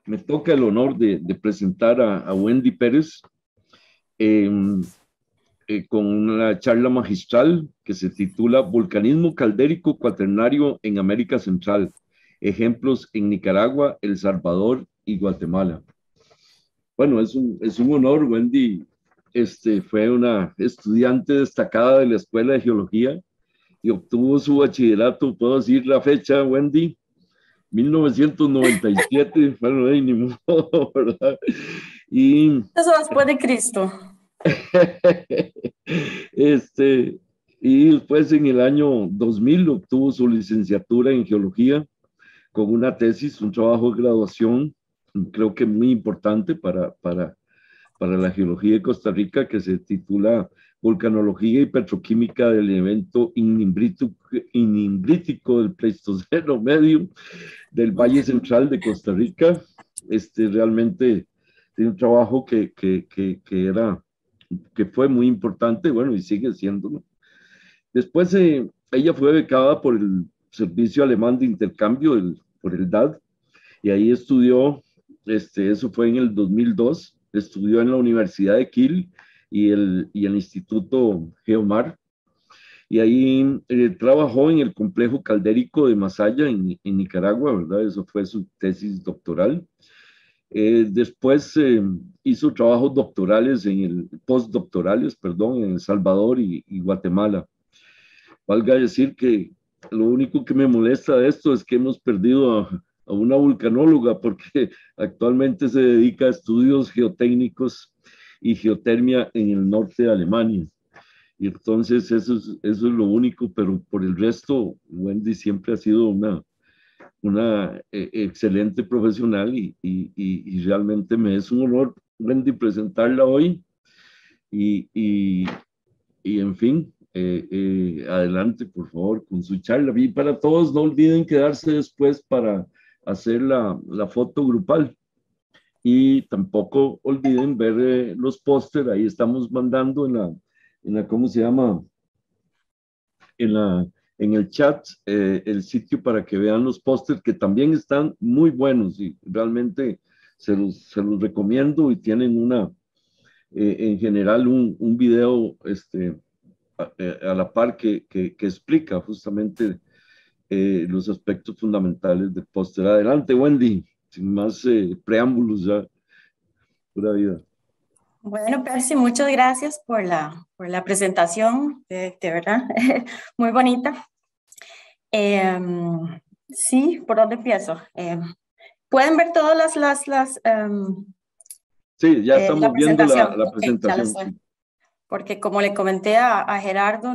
Me toca el honor de presentar a Wendy Pérez eh, con una charla magistral que se titula Volcanismo caldérico cuaternario en América Central, ejemplos en Nicaragua, El Salvador y Guatemala. Bueno, es un honor. Wendy fue una estudiante destacada de la Escuela de Geología y obtuvo su bachillerato, puedo decir la fecha, Wendy, 1997, bueno, ni modo, ¿verdad? Y, Eso después de Cristo. este, y después en el año 2000 obtuvo su licenciatura en geología con una tesis, un trabajo de graduación, creo que muy importante para la geología de Costa Rica, que se titula Volcanología y Petroquímica del evento inimbrítico del Pleistoceno Medio del Valle Central de Costa Rica. Realmente tiene un trabajo que fue muy importante, bueno, y sigue siendo. Después ella fue becada por el Servicio Alemán de Intercambio, por el DAD, y ahí estudió, eso fue en el 2002, estudió en la Universidad de Kiel y el Instituto Geomar, y ahí trabajó en el complejo caldérico de Masaya en Nicaragua, ¿verdad? Eso fue su tesis doctoral. Después hizo trabajos doctorales postdoctorales, perdón, en El Salvador y Guatemala. Valga decir que lo único que me molesta de esto es que hemos perdido a una vulcanóloga porque actualmente se dedica a estudios geotécnicos y geotermia en el norte de Alemania. Y entonces eso es lo único, pero por el resto, Wendy siempre ha sido una excelente profesional y realmente me es un honor, Wendy, presentarla hoy y, y, y en fin, adelante, por favor, con su charla. Y para todos, no olviden quedarse después para hacer la foto grupal. Y tampoco olviden ver los póster, ahí estamos mandando ¿cómo se llama? En en el chat el sitio para que vean los pósters que también están muy buenos y realmente se los recomiendo y tienen en general un video a la par que explica justamente los aspectos fundamentales del póster. Adelante, Wendy, sin más preámbulos ya, pura vida. Bueno, Percy, muchas gracias por la presentación, de verdad, muy bonita. Sí, ¿por dónde empiezo? ¿Pueden ver todas Sí, ya la estamos viendo presentación? la Ok, ya lo presentación. estoy. Sí. Porque como le comenté a Gerardo,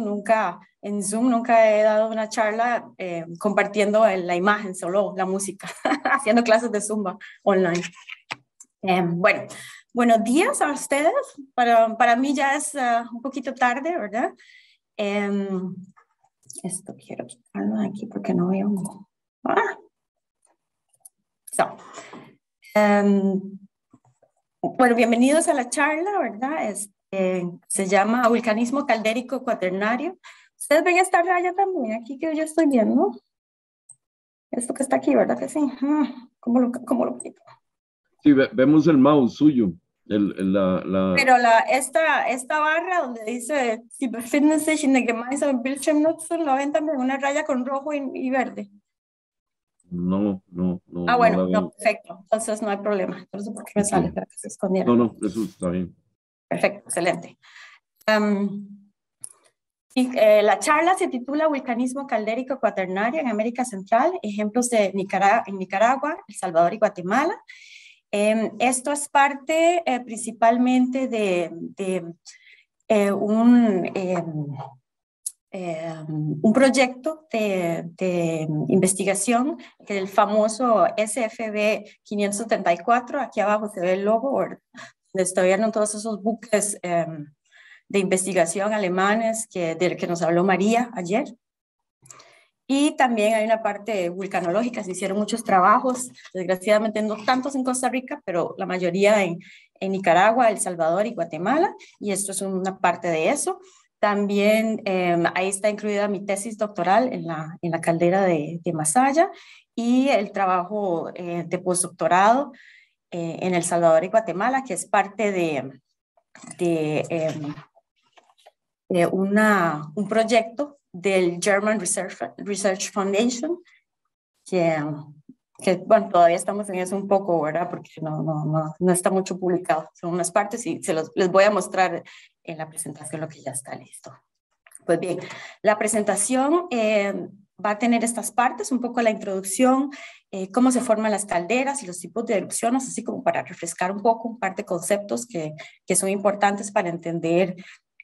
en Zoom nunca he dado una charla compartiendo la imagen, solo la música, haciendo clases de Zumba online. Bueno, buenos días a ustedes. Para mí ya es un poquito tarde, ¿verdad? Esto quiero quitarlo de aquí porque no veo. Ah. So, bueno, bienvenidos a la charla, ¿verdad? Se llama Vulcanismo caldérico cuaternario. Ustedes ven esta raya también, aquí que yo estoy viendo. Esto que está aquí, ¿verdad que sí? ¿Cómo lo quito? Sí, vemos el mouse suyo. Pero esta barra donde dice "Sie befinden sich in der gemeinsamen Bildschirmnutzung", ¿la ven también? Una raya con rojo y verde. No, no la Bueno, veo. no, perfecto. Entonces no hay problema. Entonces, ¿por qué me Ok. sale para que se escondiera? No, eso está bien. Perfecto, excelente. La charla se titula Vulcanismo caldérico cuaternario en América Central, ejemplos en Nicaragua, El Salvador y Guatemala. Esto es parte principalmente de un proyecto de investigación, que es el famoso SFB 574, aquí abajo se ve el logo, donde estuvieron todos esos buques de investigación alemanes del que nos habló María ayer. Y también hay una parte vulcanológica, se hicieron muchos trabajos, desgraciadamente no tantos en Costa Rica, pero la mayoría en Nicaragua, El Salvador y Guatemala, y esto es una parte de eso. También ahí está incluida mi tesis doctoral en la caldera de Masaya y el trabajo de postdoctorado en El Salvador y Guatemala, que es parte de un proyecto del German Research Foundation, que bueno, todavía estamos en eso un poco, ¿verdad? Porque no está mucho publicado. Son unas partes y les voy a mostrar en la presentación lo que ya está listo. Pues bien, la presentación va a tener estas partes, un poco la introducción, cómo se forman las calderas y los tipos de erupciones, así como para refrescar un poco un par de conceptos que son importantes para entender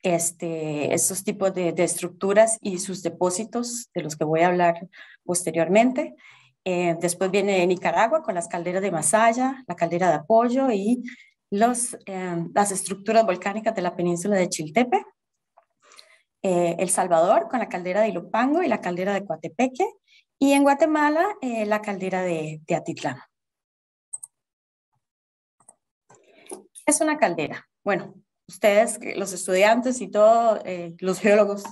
estos tipos de estructuras y sus depósitos, de los que voy a hablar posteriormente. Después viene Nicaragua con las calderas de Masaya, la caldera de Apoyo y las estructuras volcánicas de la península de Chiltepe. El Salvador con la caldera de Ilopango y la caldera de Coatepeque, y en Guatemala la caldera de Atitlán. ¿Qué es una caldera? Bueno, ustedes, los estudiantes y todos, los geólogos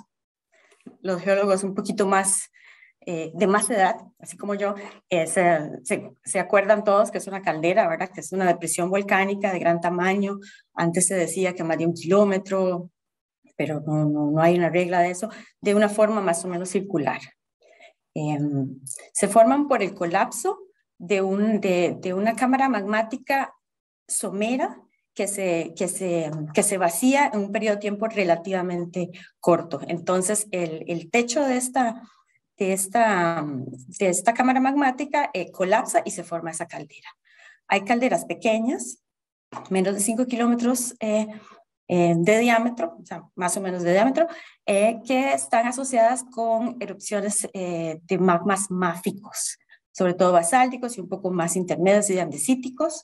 un poquito más de más edad, así como yo, se acuerdan todos que es una caldera, ¿verdad? Que es una depresión volcánica de gran tamaño. Antes se decía que más de 1 kilómetro, pero no hay una regla de eso, de una forma más o menos circular. Se forman por el colapso de una cámara magmática somera que se vacía en un periodo de tiempo relativamente corto. Entonces, el techo de esta cámara magmática colapsa y se forma esa caldera. Hay calderas pequeñas, menos de 5 kilómetros de diámetro, o sea, más o menos de diámetro, que están asociadas con erupciones de magmas máficos, sobre todo basálticos y un poco más intermedios y andesíticos.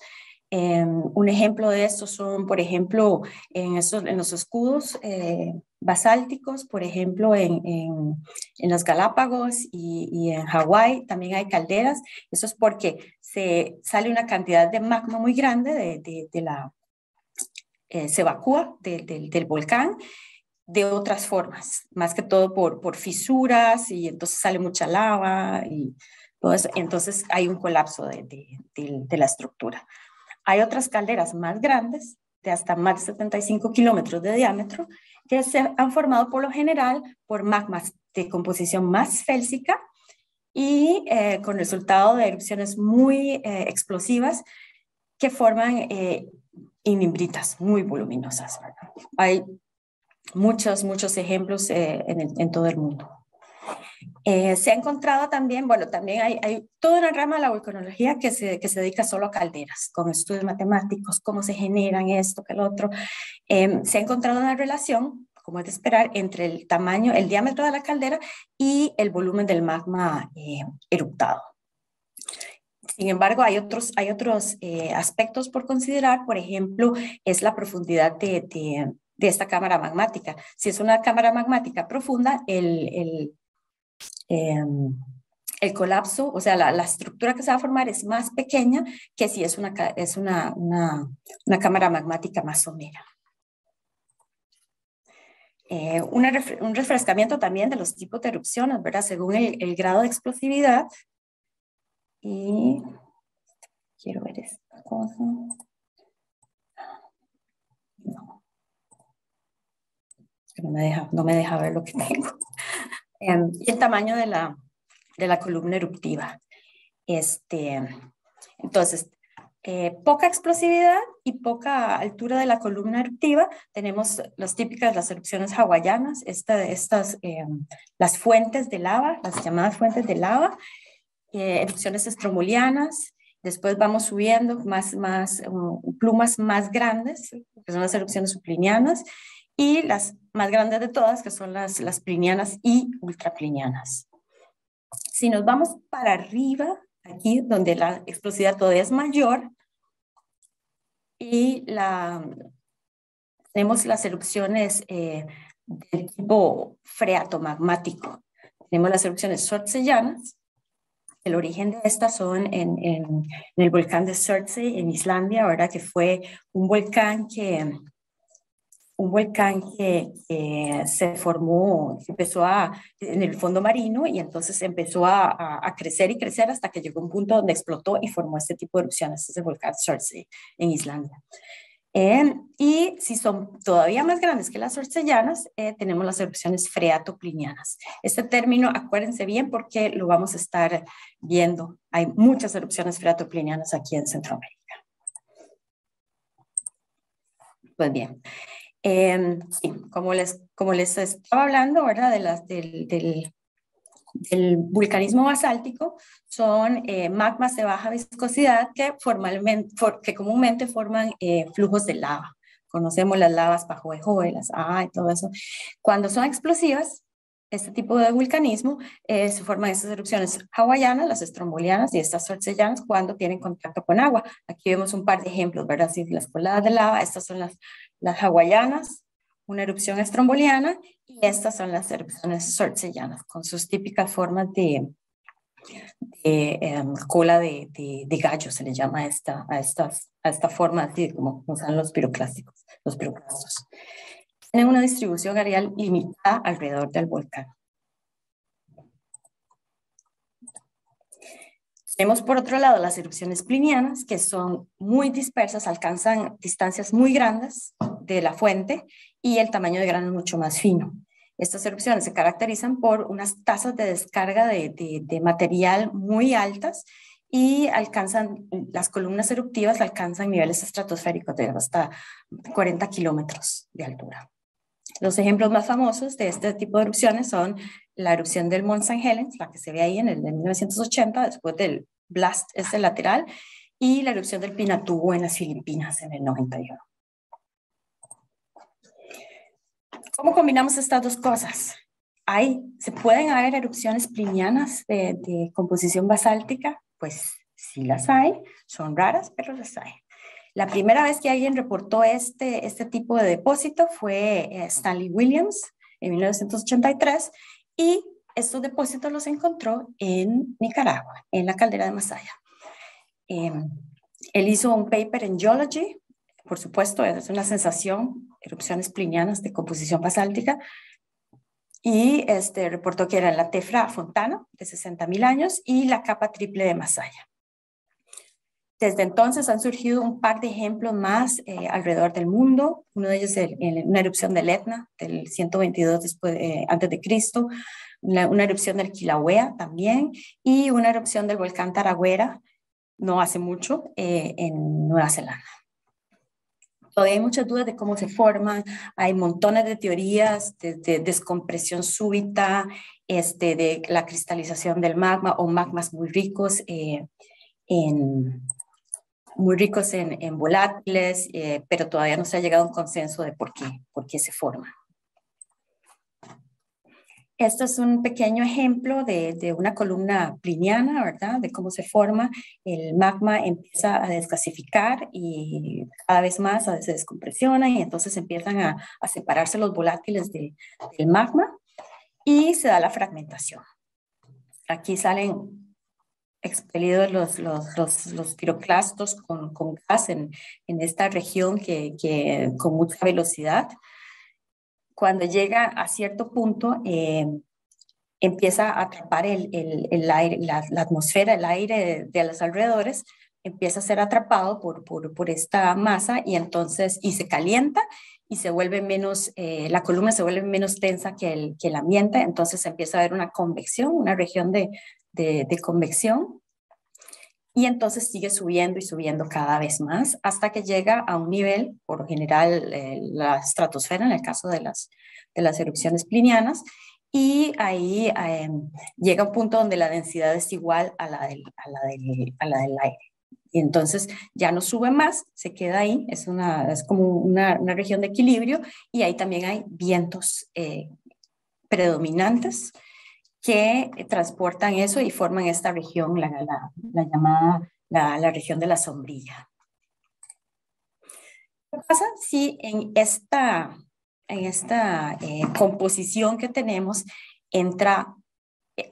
Un ejemplo de esto son, por ejemplo, en los escudos basálticos, por ejemplo, en los Galápagos y en Hawái también hay calderas. Eso es porque sale una cantidad de magma muy grande se evacúa del volcán de otras formas, más que todo por fisuras, y entonces sale mucha lava y todo eso. Entonces hay un colapso de la estructura. Hay otras calderas más grandes, de hasta más de 75 kilómetros de diámetro, que se han formado por lo general por magmas de composición más félsica y con resultado de erupciones muy explosivas que forman inimbritas muy voluminosas, ¿verdad? Hay muchos ejemplos en todo el mundo. Se ha encontrado también, bueno, también hay toda una rama de la volcanología que se dedica solo a calderas, con estudios matemáticos, cómo se generan esto, que el otro. Se ha encontrado una relación, como es de esperar, entre el tamaño, el diámetro de la caldera y el volumen del magma eruptado. Sin embargo, hay otros aspectos por considerar. Por ejemplo, es la profundidad de esta cámara magmática. Si es una cámara magmática profunda, el colapso, o sea, la estructura que se va a formar es más pequeña que si es una cámara magmática más somera. Un refrescamiento también de los tipos de erupciones, ¿verdad? Según el grado de explosividad. Y quiero ver esta cosa. No me deja ver lo que tengo. Y el tamaño de la columna eruptiva. Entonces, poca explosividad y poca altura de la columna eruptiva. Tenemos las erupciones hawaianas, las fuentes de lava, las llamadas fuentes de lava, erupciones estrombolianas. Después vamos subiendo plumas más grandes, que son las erupciones subplinianas, y las más grandes de todas, que son las plinianas y ultraplinianas. Si nos vamos para arriba, aquí donde la explosividad todavía es mayor, y tenemos las erupciones del tipo freatomagmático. Tenemos las erupciones sortsellanas. El origen de estas son en el volcán de Surtsey, en Islandia, ¿verdad? Que fue un volcán que un volcán que se formó, empezó en el fondo marino y entonces empezó a crecer y crecer hasta que llegó a un punto donde explotó y formó este tipo de erupciones, este volcán Surtsey en Islandia. Y si son todavía más grandes que las orcellanas, tenemos las erupciones freatoplinianas. Este término, acuérdense bien porque lo vamos a estar viendo. Hay muchas erupciones freatoplinianas aquí en Centroamérica. Pues bien, sí, como les estaba hablando, ¿verdad? Del vulcanismo basáltico, son magmas de baja viscosidad que comúnmente forman flujos de lava. Conocemos las lavas Pajoejoe, las y todo eso. Cuando son explosivas, este tipo de vulcanismo, se forman estas erupciones hawaianas, las estrombolianas y estas sortzellanas cuando tienen contacto con agua. Aquí vemos un par de ejemplos, ¿verdad? Así, las coladas de lava, estas son las hawaianas, una erupción estromboliana, y estas son las erupciones sortzellanas, con sus típicas formas de cola de gallo, se le llama a esta forma, así como usan los piroclásticos, los piroclastos. Tienen una distribución areal limitada alrededor del volcán. Tenemos por otro lado las erupciones plinianas, que son muy dispersas, alcanzan distancias muy grandes de la fuente y el tamaño de grano es mucho más fino. Estas erupciones se caracterizan por unas tasas de descarga de material muy altas y las columnas eruptivas alcanzan niveles estratosféricos de hasta 40 kilómetros de altura. Los ejemplos más famosos de este tipo de erupciones son la erupción del Mont St. Helens, la que se ve ahí en el de 1980, después del blast lateral, y la erupción del Pinatubo en las Filipinas en el 91. ¿Cómo combinamos estas dos cosas? ¿Se pueden haber erupciones plinianas de composición basáltica? Pues sí las hay, son raras, pero las hay. La primera vez que alguien reportó este tipo de depósito fue Stanley Williams en 1983, y estos depósitos los encontró en Nicaragua, en la caldera de Masaya. Él hizo un paper en Geology, por supuesto, es una sensación, erupciones plinianas de composición basáltica, y reportó que era la Tefra Fontana, de 60.000 años, y la capa triple de Masaya. Desde entonces han surgido un par de ejemplos más alrededor del mundo. Uno de ellos es una erupción del Etna, del 122 antes de Cristo, una erupción del Kilauea también, y una erupción del volcán Taragüera, no hace mucho, en Nueva Zelanda. Todavía hay muchas dudas de cómo se forman, hay montones de teorías de descompresión súbita, de la cristalización del magma o magmas muy ricos en volátiles, pero todavía no se ha llegado a un consenso de por qué se forman. Esto es un pequeño ejemplo de una columna pliniana, ¿verdad? De cómo se forma. El magma empieza a desgasificar y cada vez más se descompresiona y entonces empiezan a separarse los volátiles del magma y se da la fragmentación. Aquí salen expelidos los piroclastos con gas en esta región con mucha velocidad. Cuando llega a cierto punto, empieza a atrapar el aire, la atmósfera, el aire de los alrededores, empieza a ser atrapado por esta masa y entonces se calienta y se vuelve menos, la columna se vuelve menos tensa que el ambiente, entonces empieza a haber una convección, una región de convección, y entonces sigue subiendo y subiendo cada vez más hasta que llega a un nivel, por lo general la estratosfera en el caso de las erupciones plinianas, y ahí llega un punto donde la densidad es igual a la del aire. Y entonces ya no sube más, se queda ahí, es como una región de equilibrio, y ahí también hay vientos predominantes que transportan eso y forman esta región, la llamada la región de la sombrilla. ¿Qué pasa si en esta composición que tenemos entra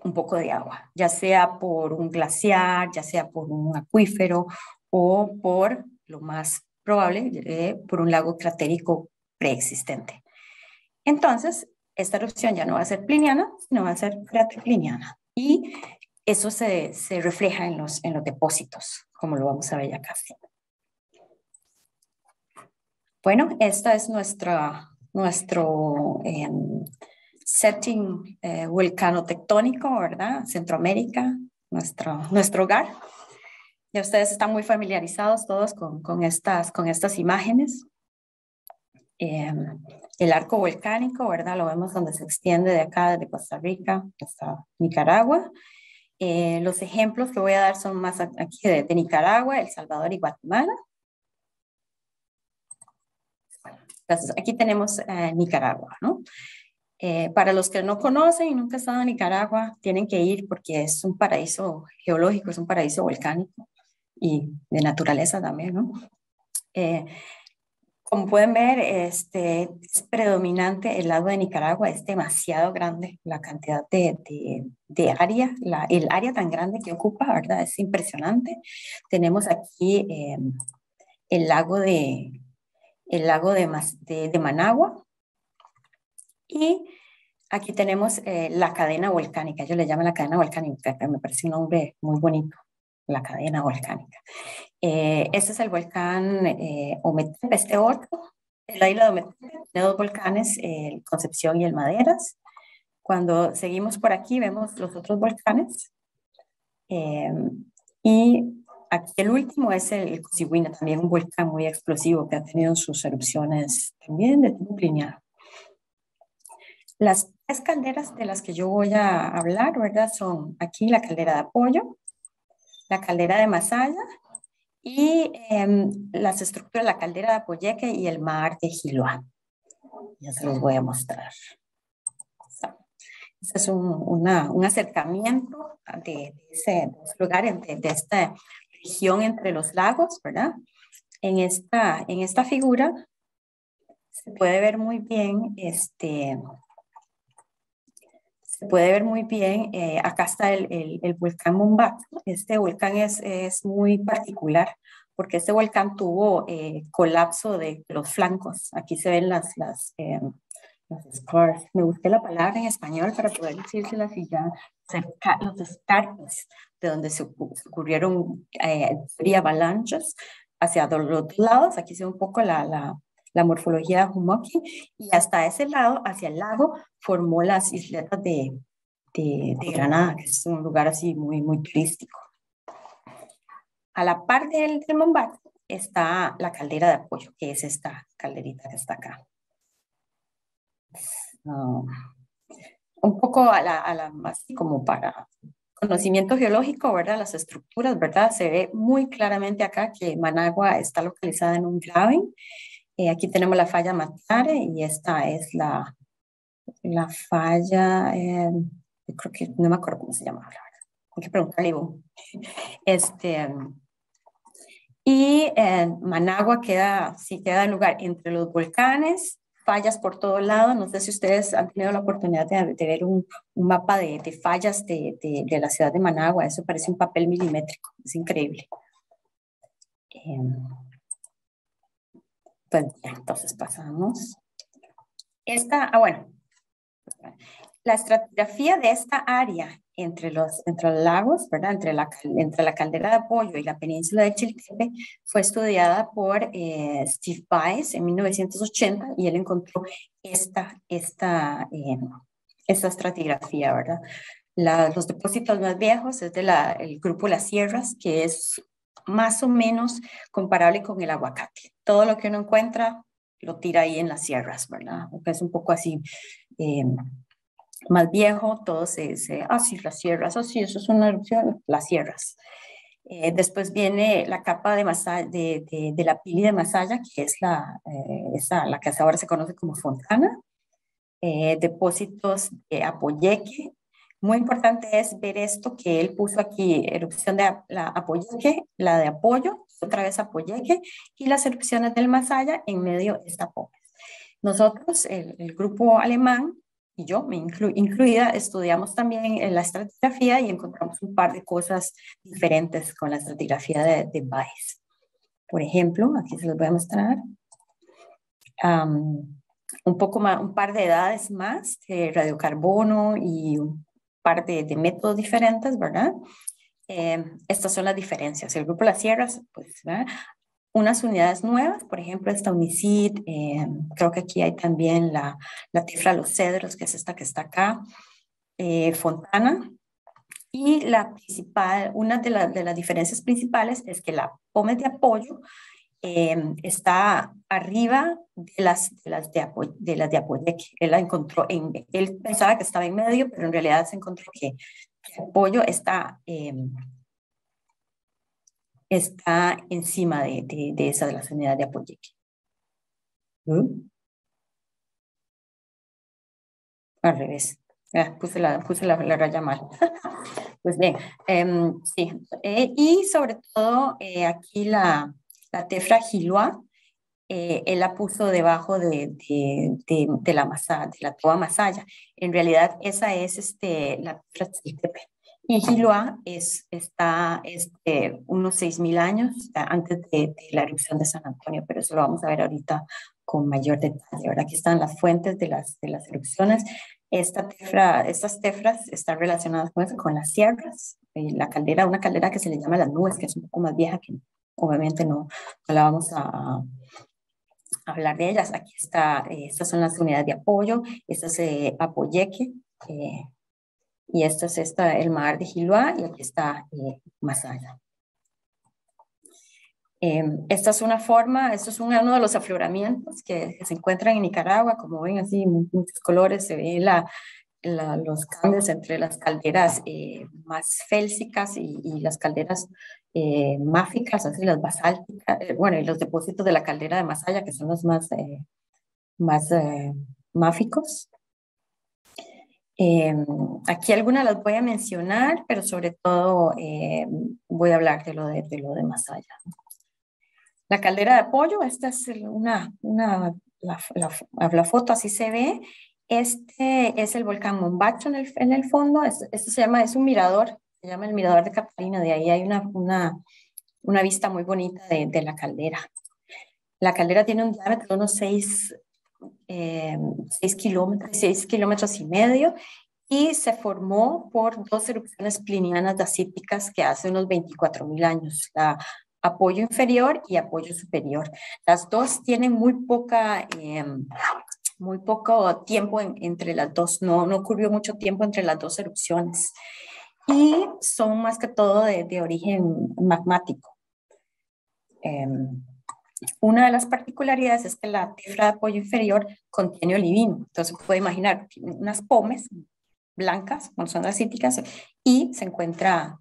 un poco de agua, ya sea por un glaciar, ya sea por un acuífero o por, lo más probable, por un lago cratérico preexistente. Entonces, esta erupción ya no va a ser pliniana, sino va a ser fratipliniana. Y eso se refleja en los depósitos, como lo vamos a ver ya casi. Bueno, esta es nuestro setting vulcanotectónico, ¿verdad? Centroamérica, nuestro hogar. Ya ustedes están muy familiarizados todos con estas imágenes. El arco volcánico, ¿verdad? Lo vemos donde se extiende de acá, desde Costa Rica hasta Nicaragua. Los ejemplos que voy a dar son más aquí de Nicaragua, El Salvador y Guatemala. Entonces, aquí tenemos Nicaragua, ¿no? Para los que no conocen y nunca han estado en Nicaragua, tienen que ir porque es un paraíso geológico, es un paraíso volcánico y de naturaleza también, ¿no? Como pueden ver, es predominante el lago de Nicaragua, es demasiado grande la cantidad de área, el área tan grande que ocupa, ¿verdad? Es impresionante. Tenemos aquí el lago de Managua y aquí tenemos la cadena volcánica. Ellos le llaman la cadena volcánica, que me parece un nombre muy bonito, la cadena volcánica. Este es el volcán Ometepe, este otro, la isla de Ometepe, tiene dos volcanes, el Concepción y el Maderas. Cuando seguimos por aquí vemos los otros volcanes y aquí el último es el Cosiguina, también un volcán muy explosivo que ha tenido sus erupciones también de tipo lineal. Las tres calderas de las que yo voy a hablar, ¿verdad? Son aquí la caldera de Apoyo, la caldera de Masaya y las estructuras de la caldera de Apoyeque y el mar de Giloa. Ya se los voy a mostrar. Este es un acercamiento de ese lugar, de esta región entre los lagos, ¿verdad? En esta figura se puede ver muy bien, acá está el volcán Mombazo. Este volcán es muy particular porque este volcán tuvo colapso de los flancos. Aquí se ven las scars. Me busqué la palabra en español para poder decírselas y ya. Los escarpes de donde se ocurrieron avalanchas hacia los dos lados. Aquí se ve un poco la morfología de Humoki, y hasta ese lado, hacia el lago, formó las isletas de Granada, que es un lugar así muy, muy turístico. A la par del Mombazo está la caldera de Apoyo, que es esta calderita que está acá. Un poco así como para conocimiento geológico, ¿verdad? Las estructuras, ¿verdad? Se ve muy claramente acá que Managua está localizada en un graben. Aquí tenemos la falla Matare y esta es la falla, creo que no me acuerdo cómo se llama, la verdad. Hay que preguntarle. Y Managua queda en lugar entre los volcanes, fallas por todo lado. No sé si ustedes han tenido la oportunidad de ver un mapa de fallas de la ciudad de Managua. Eso parece un papel milimétrico, es increíble. Pues ya, entonces pasamos. Bueno, la estratigrafía de esta área entre los lagos, ¿verdad? Entre la caldera de Apoyo y la península de Chiltepe fue estudiada por Steve Baez en 1980 y él encontró esta estratigrafía, ¿verdad? Los depósitos más viejos es el grupo Las Sierras, que es más o menos comparable con el aguacate. Todo lo que uno encuentra lo tira ahí en las sierras, ¿verdad? Porque es un poco así más viejo, todo sí, las sierras, sí, eso es una erupción, las sierras. Después viene la capa de la pili de Masaya, que es la que ahora se conoce como Fontana. Depósitos de Apoyeque. Muy importante es ver esto que él puso aquí, erupción de la Apoyeque, la de Apoyo, otra vez Apoyeque, y las erupciones del Masaya en medio de esta Pobres. Nosotros, el grupo alemán, y yo, me incluida, estudiamos también la estratigrafía y encontramos un par de cosas diferentes con la estratigrafía de Baez. Por ejemplo, aquí se los voy a mostrar. un poco más, un par de edades más de radiocarbono y un par de métodos diferentes, ¿verdad? Estas son las diferencias. El grupo Las Sierras, pues, ¿verdad? Unas unidades nuevas, por ejemplo, esta Unicid, creo que aquí hay también la Tefra Los Cedros, que es esta que está acá, Fontana, y la principal, una de las diferencias principales es que la POMES de apoyo está arriba de las de Apoyeque. Él la encontró, él pensaba que estaba en medio, pero en realidad se encontró que apoyo está encima de esa de las unidades de Apoyeque. Al revés. Puse la raya mal. Pues bien, sí. Y sobre todo aquí la Tefra Giloa, él la puso debajo de la masaya, de la toba masaya. En realidad esa es la Tefra Tziltepe. Y Giloa está unos 6.000 años antes de la erupción de San Antonio, pero eso lo vamos a ver ahorita con mayor detalle. Ahora aquí están las fuentes de las erupciones. Estas tefras están relacionadas con las sierras, la caldera, una caldera que se le llama Las Nubes, que es un poco más vieja, que obviamente no la vamos a hablar de ellas. Aquí está, estas son las unidades de apoyo, esta es Apoyeque, y esto es el mar de Giloa, y aquí está Masaya. Esta es una forma, esto es uno de los afloramientos que se encuentran en Nicaragua, como ven así, muchos colores, se ven los cambios entre las calderas más félsicas y las calderas máficas, así las basálticas, bueno, y los depósitos de la caldera de Masaya, que son los más máficos. Aquí algunas las voy a mencionar, pero sobre todo voy a hablar de lo de Masaya. La caldera de apoyo, esta es la foto, así se ve. Este es el volcán Mombacho en el fondo. Este se llama, es un mirador, se llama el mirador de Catalina. De ahí hay una vista muy bonita de la caldera. La caldera tiene un diámetro de unos 6 kilómetros y medio, y se formó por dos erupciones plinianas dacíticas que hace unos 24.000 años. La apoyo inferior y apoyo superior. Las dos tienen muy poco tiempo entre las dos, no ocurrió mucho tiempo entre las dos erupciones, y son más que todo de origen magmático. Una de las particularidades es que la tefra de apoyo inferior contiene olivino, entonces puede imaginar unas pomes blancas, cuando son dacíticas, y se encuentra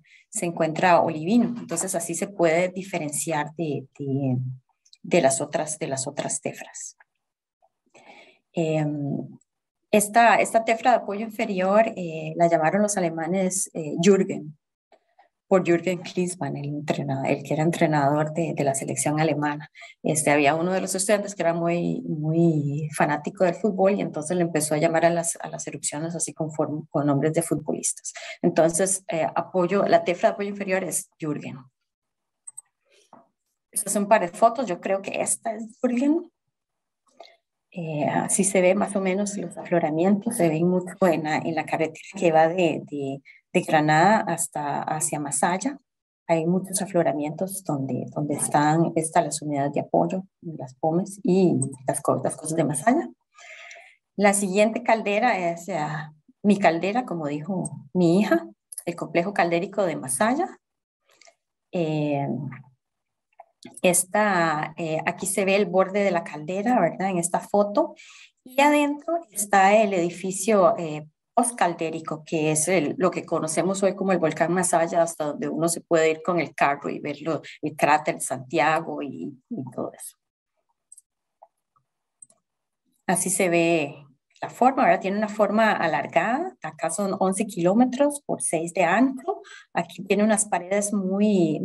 olivino. Entonces así se puede diferenciar de las otras tefras. Esta tefra de apoyo inferior la llamaron los alemanes Jürgen, por Jürgen Klinsmann, el que era entrenador de la selección alemana. Había uno de los estudiantes que era muy fanático del fútbol, y entonces le empezó a llamar a las erupciones así con nombres de futbolistas. Entonces, la tefra de apoyo inferior es Jürgen. Estas son un par de fotos, yo creo que esta es Jürgen. Así se ve más o menos los afloramientos, se ven mucho en la carretera que va de Granada hacia Masaya. Hay muchos afloramientos donde están las unidades de apoyo, las pomes y las cosas de Masaya. La siguiente caldera es mi caldera, como dijo mi hija, el complejo caldérico de Masaya. Aquí se ve el borde de la caldera, ¿verdad? En esta foto. Y adentro está el edificio postcaldérico, que es lo que conocemos hoy como el volcán Masaya, hasta donde uno se puede ir con el carro y ver el cráter de Santiago y todo eso. Así se ve la forma. Ahora tiene una forma alargada. Acá son 11 kilómetros por 6 de ancho. Aquí tiene unas paredes de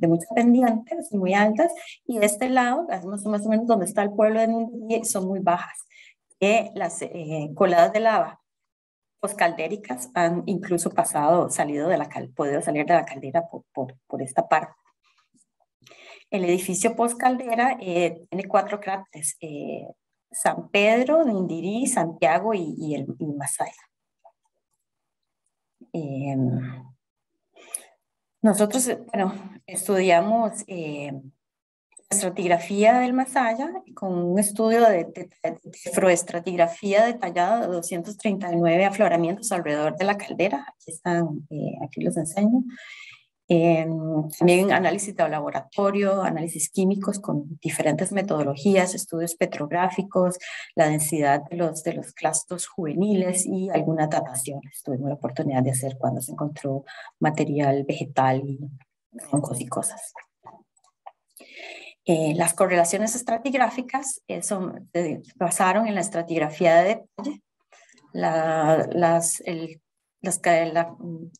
muchas pendientes, muy altas. Y de este lado, más o menos donde está el pueblo de Nindí, son muy bajas. Las coladas de lava postcaldéricas han incluso podido salir de la caldera por esta parte. El edificio post-caldera tiene 4 cráteres, San Pedro, Nindirí, Santiago y Masaya. Nosotros, bueno, estudiamos estratigrafía del Masaya con un estudio de froestratigrafía detallada de 239 afloramientos alrededor de la caldera. Aquí están, aquí los enseño. También análisis de laboratorio, análisis químicos con diferentes metodologías, estudios petrográficos, la densidad de los clastos juveniles y algunas dataciones. Tuvimos la oportunidad de hacer cuando se encontró material vegetal y troncos y cosas. Las correlaciones estratigráficas se basaron en la estratigrafía de detalle,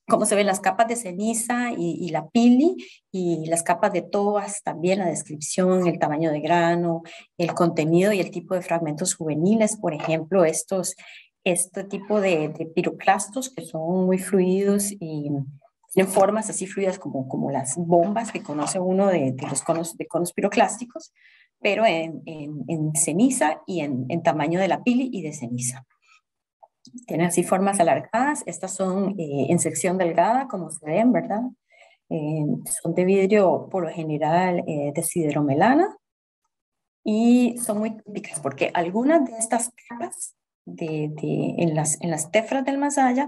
cómo se ven las capas de ceniza y la pili, y las capas de tobas también, la descripción, el tamaño de grano, el contenido y el tipo de fragmentos juveniles. Por ejemplo, este tipo de piroclastos que son muy fluidos y tienen formas así fluidas como las bombas que conoce uno de los conos piroclásticos, pero en ceniza y en tamaño de la pili y de ceniza. Tienen así formas alargadas. Estas son en sección delgada, como se ven, ¿verdad? Son de vidrio, por lo general, de sideromelana, y son muy típicas porque algunas de estas capas en las tefras del Masaya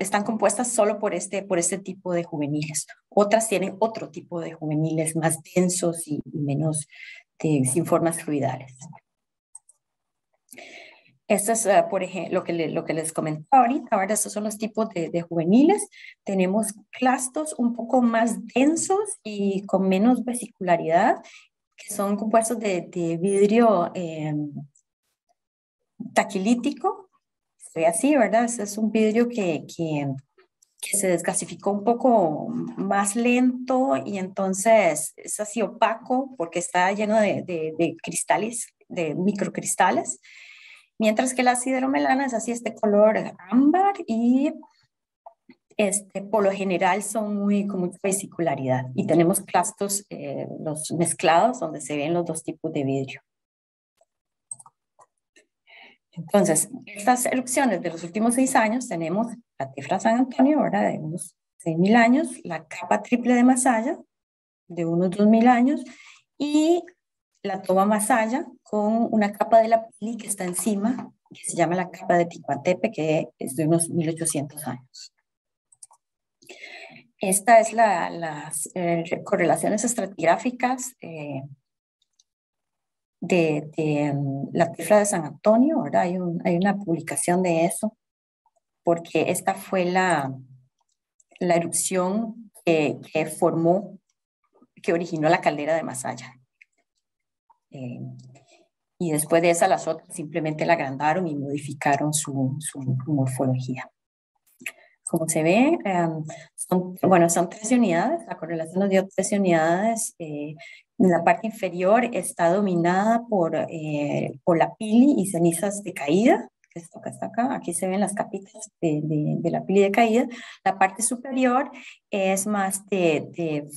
están compuestas solo por este tipo de juveniles. Otras tienen otro tipo de juveniles más densos y menos sin formas fluidales. Esto es, por ejemplo, lo que les comentaba ahorita, ¿verdad? Estos son los tipos de juveniles. Tenemos clastos un poco más densos y con menos vesicularidad, que son compuestos de vidrio taquilítico. Se ve así, ¿verdad? Ese es un vidrio que se desgasificó un poco más lento y entonces es así opaco porque está lleno de cristales, de microcristales. Mientras que la sideromelana es así, este color ámbar, y por lo general son con mucha vesicularidad. Y tenemos clastos, los mezclados, donde se ven los dos tipos de vidrio. Entonces, estas erupciones de los últimos 6 años, tenemos la tefra San Antonio, ahora de unos 6.000 años, la capa triple de Masaya, de unos 2.000 años, y la toba Masaya con una capa de la pili que está encima, que se llama la capa de Ticuantepe, que es de unos 1.800 años. Esta es las correlaciones estratigráficas de la tefra de San Antonio. ¿Verdad? Hay una publicación de eso, porque esta fue la erupción que originó la caldera de Masaya. Y después de esa, las otras simplemente la agrandaron y modificaron su morfología. Como se ve, son 13 unidades. La correlación nos dio 13 unidades. La parte inferior está dominada por la pili y cenizas de caída. Esto que está acá, aquí se ven las capitas de la pili de caída. La parte superior es más de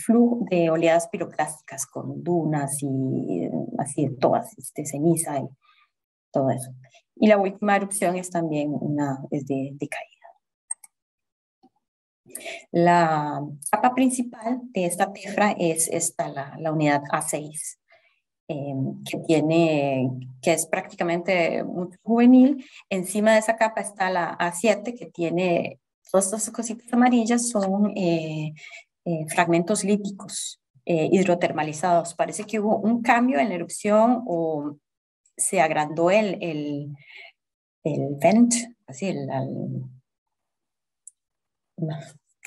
oleadas piroclásticas con dunas y así de todas, ceniza y todo eso. Y la última erupción es también es de caída. La capa principal de esta tefra es la unidad A6. Que es prácticamente muy juvenil. Encima de esa capa está la A7, que tiene todas estas cositas amarillas, son fragmentos líticos hidrotermalizados. Parece que hubo un cambio en la erupción o se agrandó el vent, así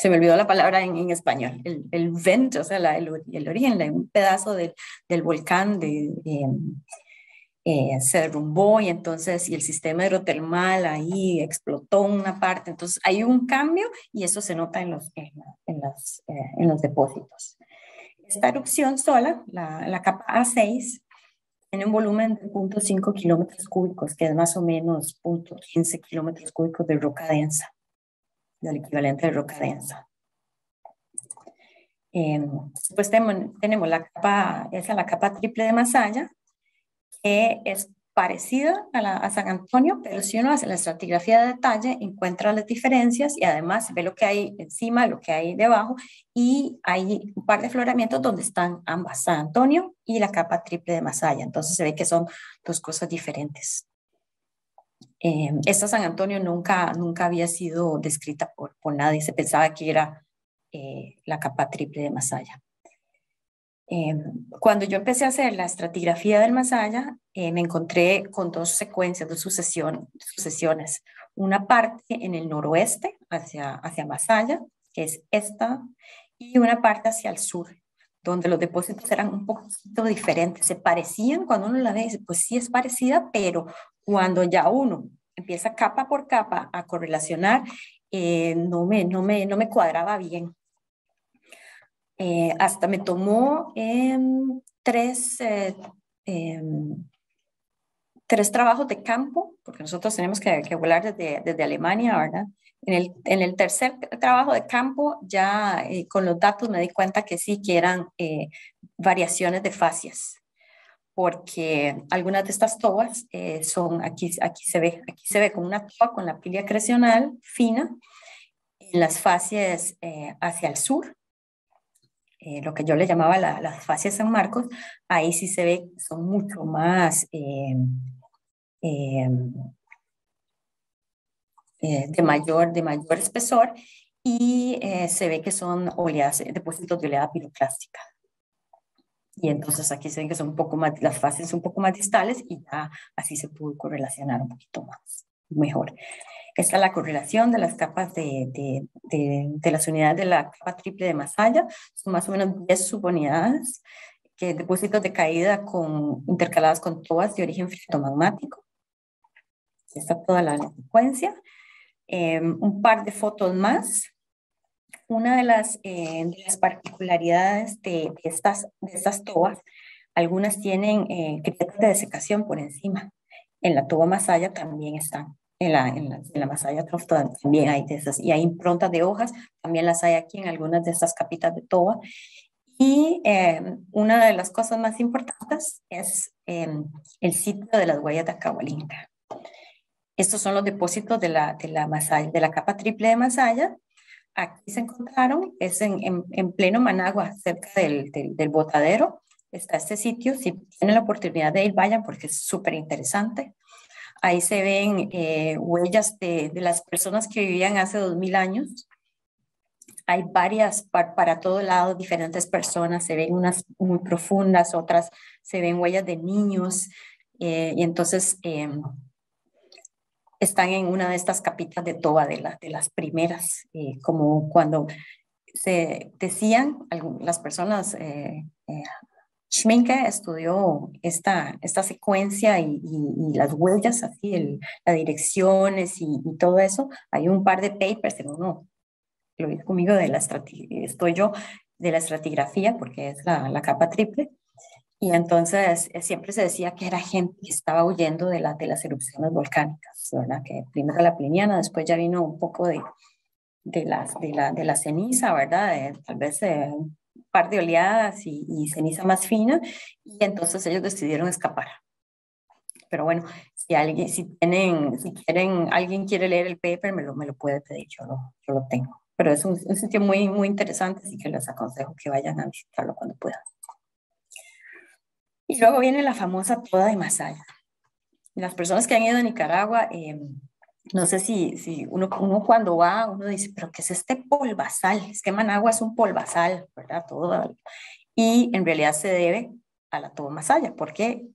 se me olvidó la palabra en español, el vent, o sea, el origen, un pedazo del volcán se derrumbó y entonces el sistema hidrotermal ahí explotó una parte. Entonces hay un cambio y eso se nota en los depósitos. Esta erupción sola, la capa A6, tiene un volumen de 0.5 kilómetros cúbicos, que es más o menos 0.15 kilómetros cúbicos de roca densa, del equivalente de roca densa. Después tenemos la capa, esa es la capa triple de Masaya, que es parecida a San Antonio, pero si uno hace la estratigrafía de detalle, encuentra las diferencias y además ve lo que hay encima, lo que hay debajo, y hay un par de afloramientos donde están ambas, San Antonio y la capa triple de Masaya. Entonces se ve que son dos cosas diferentes. Esta San Antonio nunca había sido descrita por nadie, se pensaba que era la capa triple de Masaya. Cuando yo empecé a hacer la estratigrafía del Masaya, me encontré con dos secuencias, dos sucesiones. Una parte en el noroeste, hacia Masaya, que es esta, y una parte hacia el sur, donde los depósitos eran un poquito diferentes. Se parecían cuando uno la ve, dice, pues sí es parecida, pero cuando ya uno empieza capa por capa a correlacionar, no me cuadraba bien. Hasta me tomó tres trabajos de campo, porque nosotros tenemos que volar desde Alemania, ¿verdad? En el tercer trabajo de campo, ya con los datos me di cuenta que sí, que eran variaciones de fascias, porque algunas de estas tobas son, aquí se ve como una toba con la pila acrecional fina, en las fascias hacia el sur, lo que yo le llamaba las fascias San Marcos, ahí sí se ve que son mucho más de mayor espesor y se ve que son oleadas, depósitos de oleada piroclástica. Y entonces aquí se ven que son un poco más, las fases un poco más distales y ya así se pudo correlacionar un poquito más, mejor. Esta es la correlación de las capas de las unidades de la capa triple de Masaya. Son más o menos 10 subunidades, que depósitos de caída intercaladas con tobas de origen fitomagmático. Está toda la secuencia. Un par de fotos más. Una de las particularidades de estas tobas, algunas tienen grietas de desecación por encima. En la toba Masaya también están. En la Masaya Trough también hay de esas. Y hay improntas de hojas, también las hay aquí en algunas de estas capitas de toba. Y una de las cosas más importantes es el sitio de las huellas de Acahualinca. Estos son los depósitos de la capa triple de Masaya. Aquí se encontraron, es en pleno Managua, cerca del botadero. Está este sitio, si tienen la oportunidad de ir, vayan porque es súper interesante. Ahí se ven huellas de las personas que vivían hace 2000 años. Hay varias para todo lado, diferentes personas, se ven unas muy profundas, otras se ven huellas de niños, y entonces están en una de estas capitas de toba de las primeras, como cuando se decían las personas, Schminke estudió esta secuencia y las huellas, así, las direcciones y todo eso. Hay un par de papers, pero no, lo hice conmigo estoy yo de la estratigrafía, porque es la capa triple. Y entonces siempre se decía que era gente que estaba huyendo de las erupciones volcánicas, ¿verdad? Que primero la pliniana, después ya vino un poco de la ceniza, ¿verdad? Tal vez un par de oleadas y ceniza más fina, y entonces ellos decidieron escapar. Pero bueno, si alguien quiere leer el paper, me lo puede pedir, yo lo tengo. Pero es un sitio muy, muy interesante, así que les aconsejo que vayan a visitarlo cuando puedan. Y luego viene la famosa toba de Masaya. Las personas que han ido a Nicaragua, no sé si uno cuando va, uno dice, pero ¿qué es este polvazal? Es que Managua es un polvazal, ¿verdad? Todo. Y en realidad se debe a la toba Masaya, porque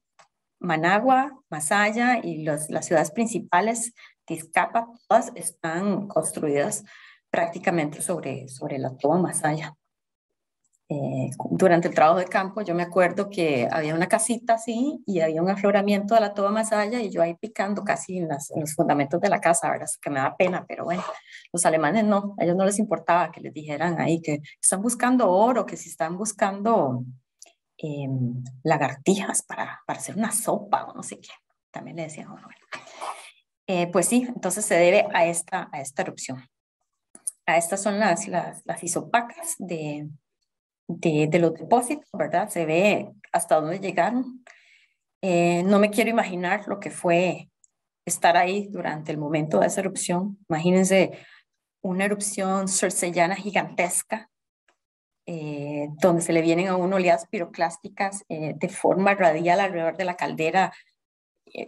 Managua, Masaya y las ciudades principales, Tizcapa, todas están construidas prácticamente sobre la toba Masaya. Durante el trabajo de campo yo me acuerdo que había una casita así y había un afloramiento de la toba Masaya y yo ahí picando casi en los fundamentos de la casa, ¿verdad? Que me da pena, pero bueno, los alemanes no, a ellos no les importaba que les dijeran ahí que están buscando oro, que si están buscando lagartijas para hacer una sopa o no sé qué, también le decían, bueno. Pues sí, entonces se debe a esta erupción. A estas son las isopacas de los depósitos, ¿verdad? Se ve hasta dónde llegaron. No me quiero imaginar lo que fue estar ahí durante el momento de esa erupción. Imagínense una erupción cerseiana gigantesca, donde se le vienen a uno oleadas piroclásticas de forma radial alrededor de la caldera,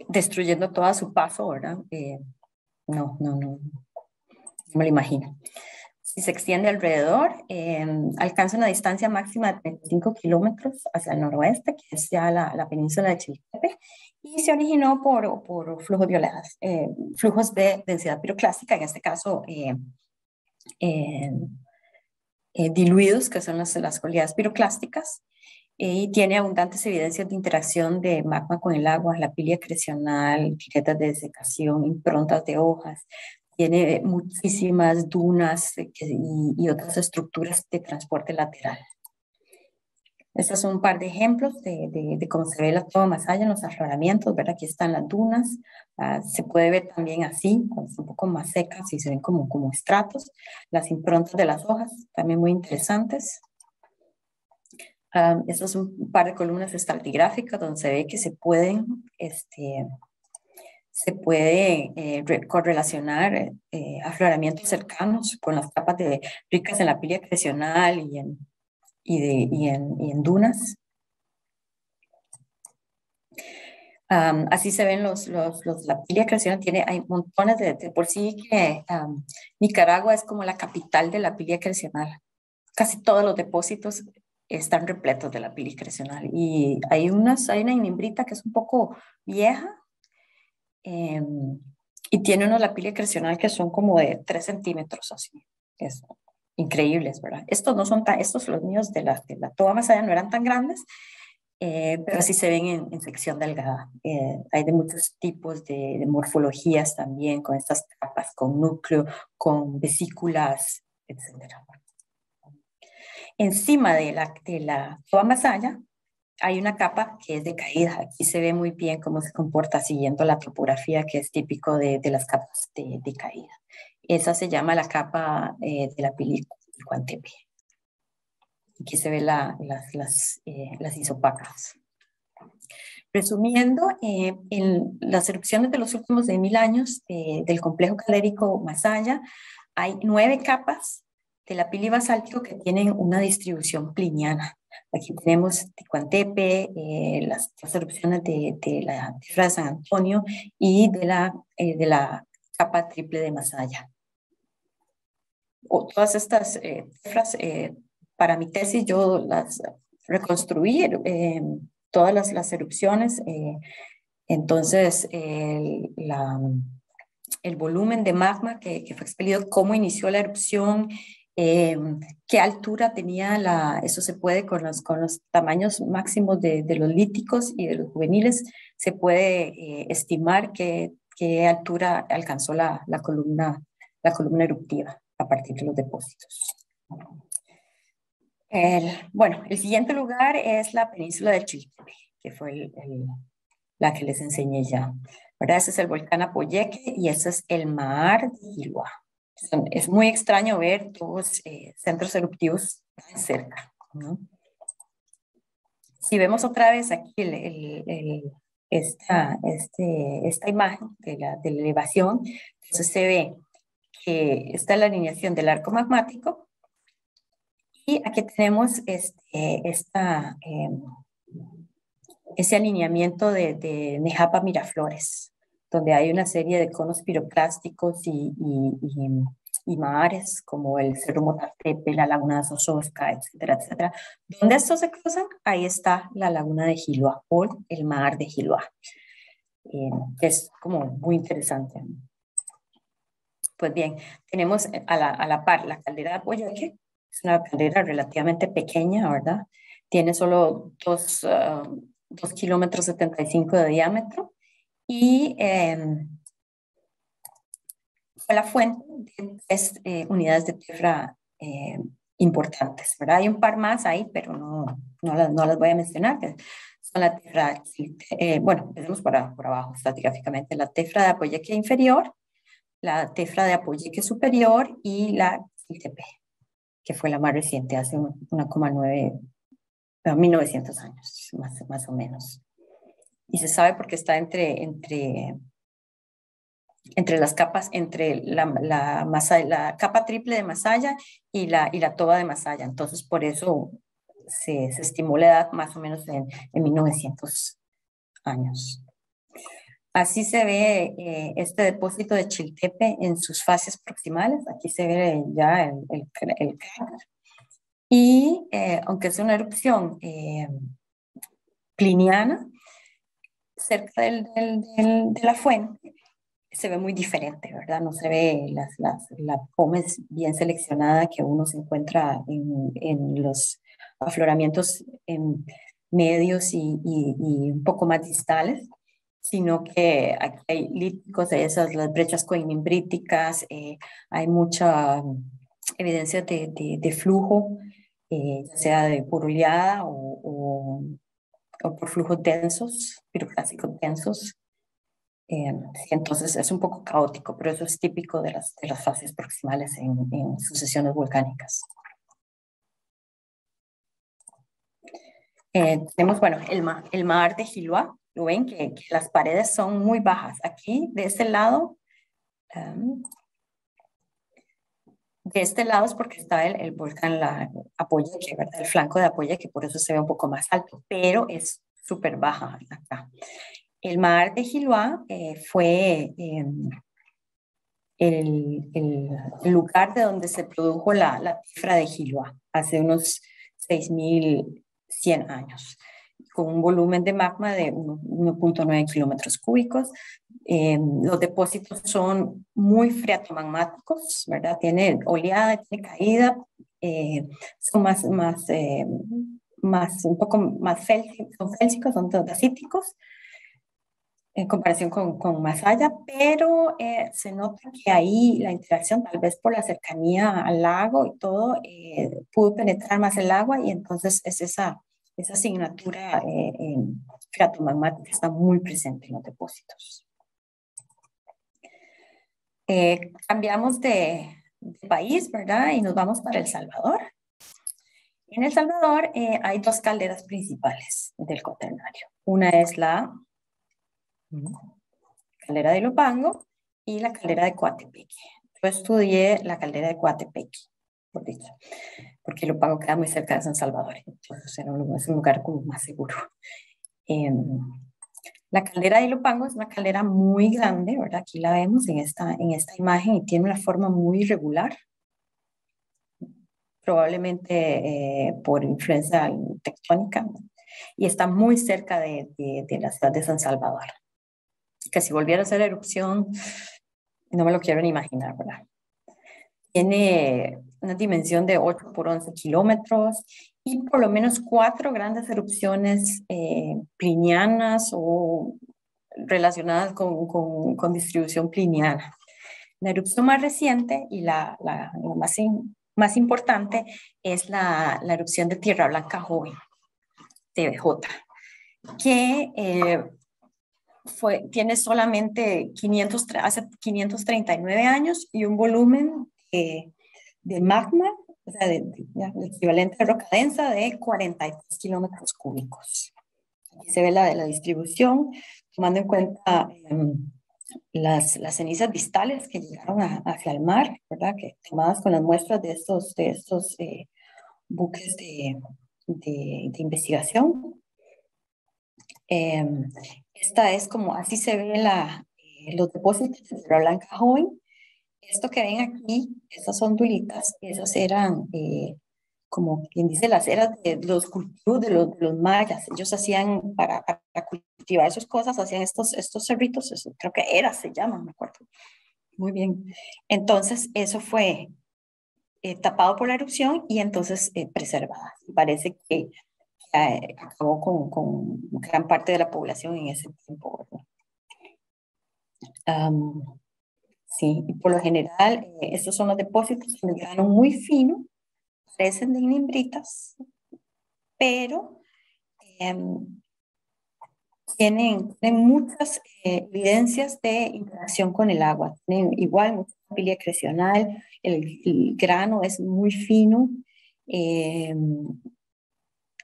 destruyendo todo a su paso, ¿verdad? No me lo imagino. Si se extiende alrededor, alcanza una distancia máxima de 35 kilómetros hacia el noroeste, que es ya la península de Chiltepec, y se originó por flujos violados, flujos de densidad piroclástica, en este caso diluidos, que son las oleadas piroclásticas, y tiene abundantes evidencias de interacción de magma con el agua, la pila acrecional, grietas de desecación, improntas de hojas. Tiene muchísimas dunas y otras estructuras de transporte lateral. Estos son un par de ejemplos de cómo se ve la toma Masaya en los afloramientos, ¿verdad? Aquí están las dunas. Se puede ver también así, cuando están un poco más secas y se ven como estratos. Las improntas de las hojas, también muy interesantes. Estas son un par de columnas estratigráficas donde se ve que se puede correlacionar afloramientos cercanos con las capas ricas en la pila acrecional y en dunas. Así se ven la pila acrecional. Hay montones de por sí que Nicaragua es como la capital de la pila acrecional. Casi todos los depósitos están repletos de la pila acrecional. Y hay una inimbrita que es un poco vieja y tiene unos lapilia acrecional que son como de 3 centímetros así. Es increíbles, ¿verdad? Estos no son estos los míos de la toba más allá no eran tan grandes, pero sí se ven en sección delgada. Hay de muchos tipos de morfologías también, con estas capas, con núcleo, con vesículas, etcétera. Encima de la toba masaya hay una capa que es de caída. Aquí se ve muy bien cómo se comporta siguiendo la topografía que es típico de las capas de caída. Esa se llama la capa de la película Guantepe. Aquí se ve las isopacas. Resumiendo, en las erupciones de los últimos 10.000 años del complejo caldérico Masaya, hay 9 capas de la pili basáltico que tienen una distribución pliniana. Aquí tenemos Ticuantepe, las erupciones de la tefra de San Antonio y de la capa triple de Masaya. Todas estas tefras, para mi tesis yo las reconstruí, todas las erupciones. Entonces, el volumen de magma que fue expelido, cómo inició la erupción, qué altura tenía eso se puede con los tamaños máximos de los líticos y de los juveniles, se puede estimar qué altura alcanzó la columna eruptiva a partir de los depósitos. El siguiente lugar es la península del Chiltepec, que fue la que les enseñé ya. ¿Verdad? Ese es el volcán Apoyeque y ese es el Mar de Gilua. Es muy extraño ver dos centros eruptivos tan cerca, ¿no? Si vemos otra vez aquí esta imagen de la elevación, entonces se ve que está la alineación del arco magmático y aquí tenemos ese alineamiento de Nejapa Miraflores, donde hay una serie de conos piroclásticos y mares, como el Cerro Motatepe, la Laguna de Sososca, etcétera, etcétera. Donde estos se cruzan, ahí está la Laguna de Gilua o el Mar de Gilua. Es como muy interesante. Pues bien, tenemos a la par la caldera de Apoyeque, es una caldera relativamente pequeña, ¿verdad? Tiene solo 2 kilómetros 75 de diámetro y la fuente de 3 unidades de tefra importantes, ¿verdad? Hay un par más ahí, pero no las voy a mencionar, que son la tefra, bueno, empecemos por abajo, estratigráficamente, la tefra de Apoyeque inferior, la tefra de Apoyeque superior y la Chiltepec. que fue la más reciente, hace 1,9, 1900 años, más o menos. Y se sabe porque está entre las capas, entre la capa triple de Masaya y la toba de Masaya. Entonces, por eso se estimó la edad más o menos en 1900 años. Así se ve este depósito de Chiltepe en sus fases proximales. Aquí se ve ya el cráter. Y aunque es una erupción pliniana, cerca de la fuente, se ve muy diferente, ¿verdad? No se ve la pómez bien seleccionada que uno se encuentra en los afloramientos medios y un poco más distales, sino que aquí hay líticos, las brechas coinimbriticas, hay mucha evidencia de flujo, ya sea de por oleada o por flujos densos, piroclásticos densos. Sí, entonces es un poco caótico, pero eso es típico de las fases proximales en sucesiones volcánicas. Tenemos, bueno, el mar de Giluá. Lo ven que las paredes son muy bajas. Aquí, de este lado es porque está el volcán Apoyeque, ¿verdad? El flanco de Apoyeque, por eso se ve un poco más alto, pero es súper baja acá. El mar de Giluá fue el lugar de donde se produjo la pifra de Giluá hace unos 6.100 años, con un volumen de magma de 1,9 kilómetros cúbicos. Los depósitos son muy freatomagmáticos, ¿verdad? Tiene oleada, tiene caída, son un poco más félsicos, son dacíticos en comparación con Masaya, pero se nota que ahí la interacción, tal vez por la cercanía al lago y todo, pudo penetrar más el agua y entonces es esa asignatura freatomagmática está muy presente en los depósitos. Cambiamos de país, ¿verdad? Y nos vamos para El Salvador. En El Salvador hay dos calderas principales del Cuaternario. Una es la caldera de Ilopango y la caldera de Coatepeque. Yo estudié la caldera de Coatepeque, por dicho, porque Ilopango queda muy cerca de San Salvador, entonces es un lugar como más seguro. La caldera de Ilopango es una caldera muy grande, ¿verdad? Aquí la vemos en esta imagen y tiene una forma muy irregular, probablemente por influencia tectónica, y está muy cerca de la ciudad de San Salvador, que si volviera a hacer erupción, no me lo quiero ni imaginar, ¿verdad? Tiene una dimensión de 8 por 11 kilómetros y por lo menos 4 grandes erupciones plinianas o relacionadas con distribución pliniana. La erupción más reciente y la más importante es la erupción de Tierra Blanca Joven, TBJ, que tiene solamente hace 539 años y un volumen de magma, o sea, el equivalente de roca densa de 43 kilómetros cúbicos. Aquí se ve la distribución, tomando en cuenta las cenizas distales que llegaron hacia el mar, ¿verdad? Que tomadas con las muestras de estos buques de investigación. Esta es como, así se ven los depósitos de Tierra Blanca Joven. Esto que ven aquí, esas ondulitas, esas eran, como quien dice, las eras de los cultivos de los mayas. Ellos hacían, para cultivar esas cosas, hacían estos cerritos, creo que eras se llaman, me acuerdo. Muy bien. Entonces, eso fue tapado por la erupción y entonces preservada. Parece que acabó con gran parte de la población en ese tiempo, ¿verdad? Sí, y por lo general, estos son los depósitos de grano muy fino, parecen de nimbritas, pero tienen muchas evidencias de interacción con el agua. Tienen igual mucha papilla acrecional, el grano es muy fino,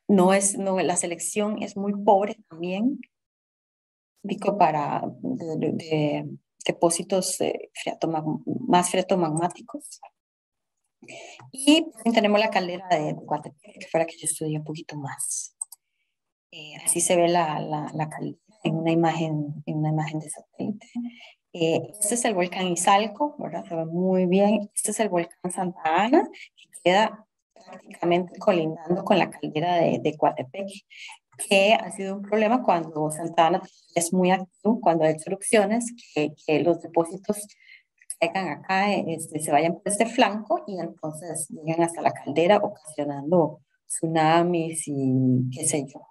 la selección es muy pobre también, típico para depósitos más freatomagmáticos. Y tenemos la caldera de Coatepec, que fue la que yo estudié un poquito más. Así se ve la caldera en una imagen de satélite. Este es el volcán Izalco, ¿verdad? Se ve muy bien. Este es el volcán Santa Ana, que queda prácticamente colindando con la caldera de Coatepec, que ha sido un problema cuando Santa Ana es muy activo, cuando hay erupciones, que los depósitos caigan acá, se vayan por este flanco y entonces llegan hasta la caldera, ocasionando tsunamis y qué sé yo,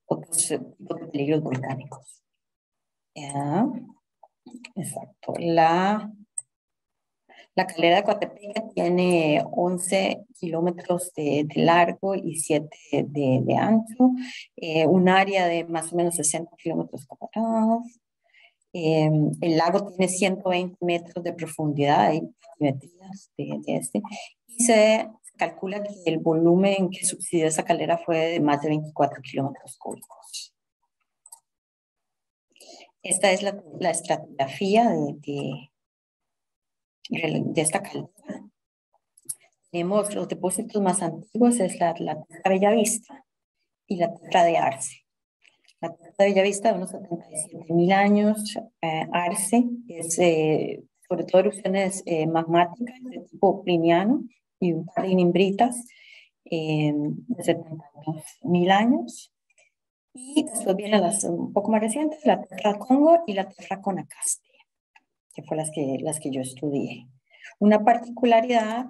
otros tipos de peligros volcánicos. ¿Ya? Exacto. La caldera de Coatepec tiene 11 kilómetros de largo y 7 de ancho, un área de más o menos 60 kilómetros cuadrados. El lago tiene 120 metros de profundidad, hay altimetrías de este, y se calcula que el volumen que subsidió esa caldera fue de más de 24 kilómetros cúbicos. Esta es la estratigrafía de esta caldera. Tenemos los depósitos más antiguos, es la Tierra Bellavista y la Tierra de Arce. La Tierra de Bellavista de unos 77.000 años, Arce es sobre todo erupciones magmáticas de tipo pliniano y un par de inimbritas de 72.000 años. Y después vienen las un poco más recientes, la Tierra Congo y la Tierra Conacaste, que fue las que yo estudié. Una particularidad,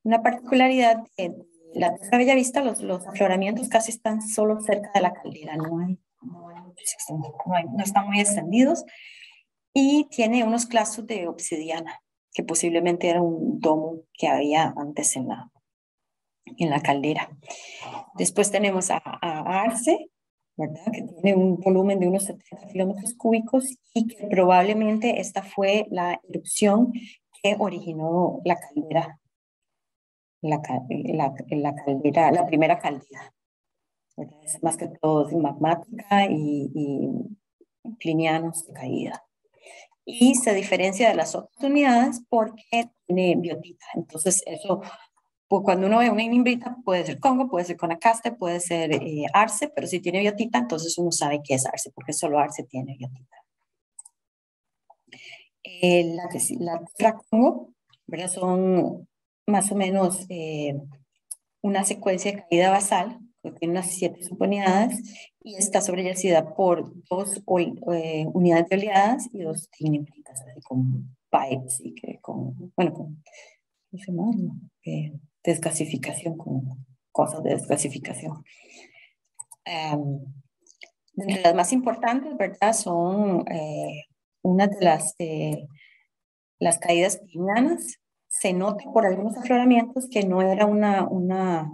una particularidad de la Tierra Bellavista, los afloramientos casi están solo cerca de la caldera, no están muy extendidos, y tiene unos clastos de obsidiana, que posiblemente era un domo que había antes en la caldera. Después tenemos a Arce, ¿verdad? Que tiene un volumen de unos 70 kilómetros cúbicos y que probablemente esta fue la erupción que originó la caldera, la caldera, la primera caldera. Es más que todo magmática y plinianos de caída. Y se diferencia de las otras unidades porque tiene biotita. Entonces, eso, pues cuando uno ve una inimbrita, puede ser Congo, puede ser Conacaste, puede ser Arce, pero si tiene biotita, entonces uno sabe que es Arce, porque solo Arce tiene biotita. La Tierra Congo, ¿verdad? Son más o menos una secuencia de caída basal, que tiene unas 7 subunidades, y está sobreyacida por 2 unidades de oleadas y 2 inimbritas, así con pipes y ¿cómo se llama? Desgasificación, con cosas de desgasificación. Entre las más importantes, ¿verdad? Son una de las caídas plinianas. Se nota por algunos afloramientos que no era una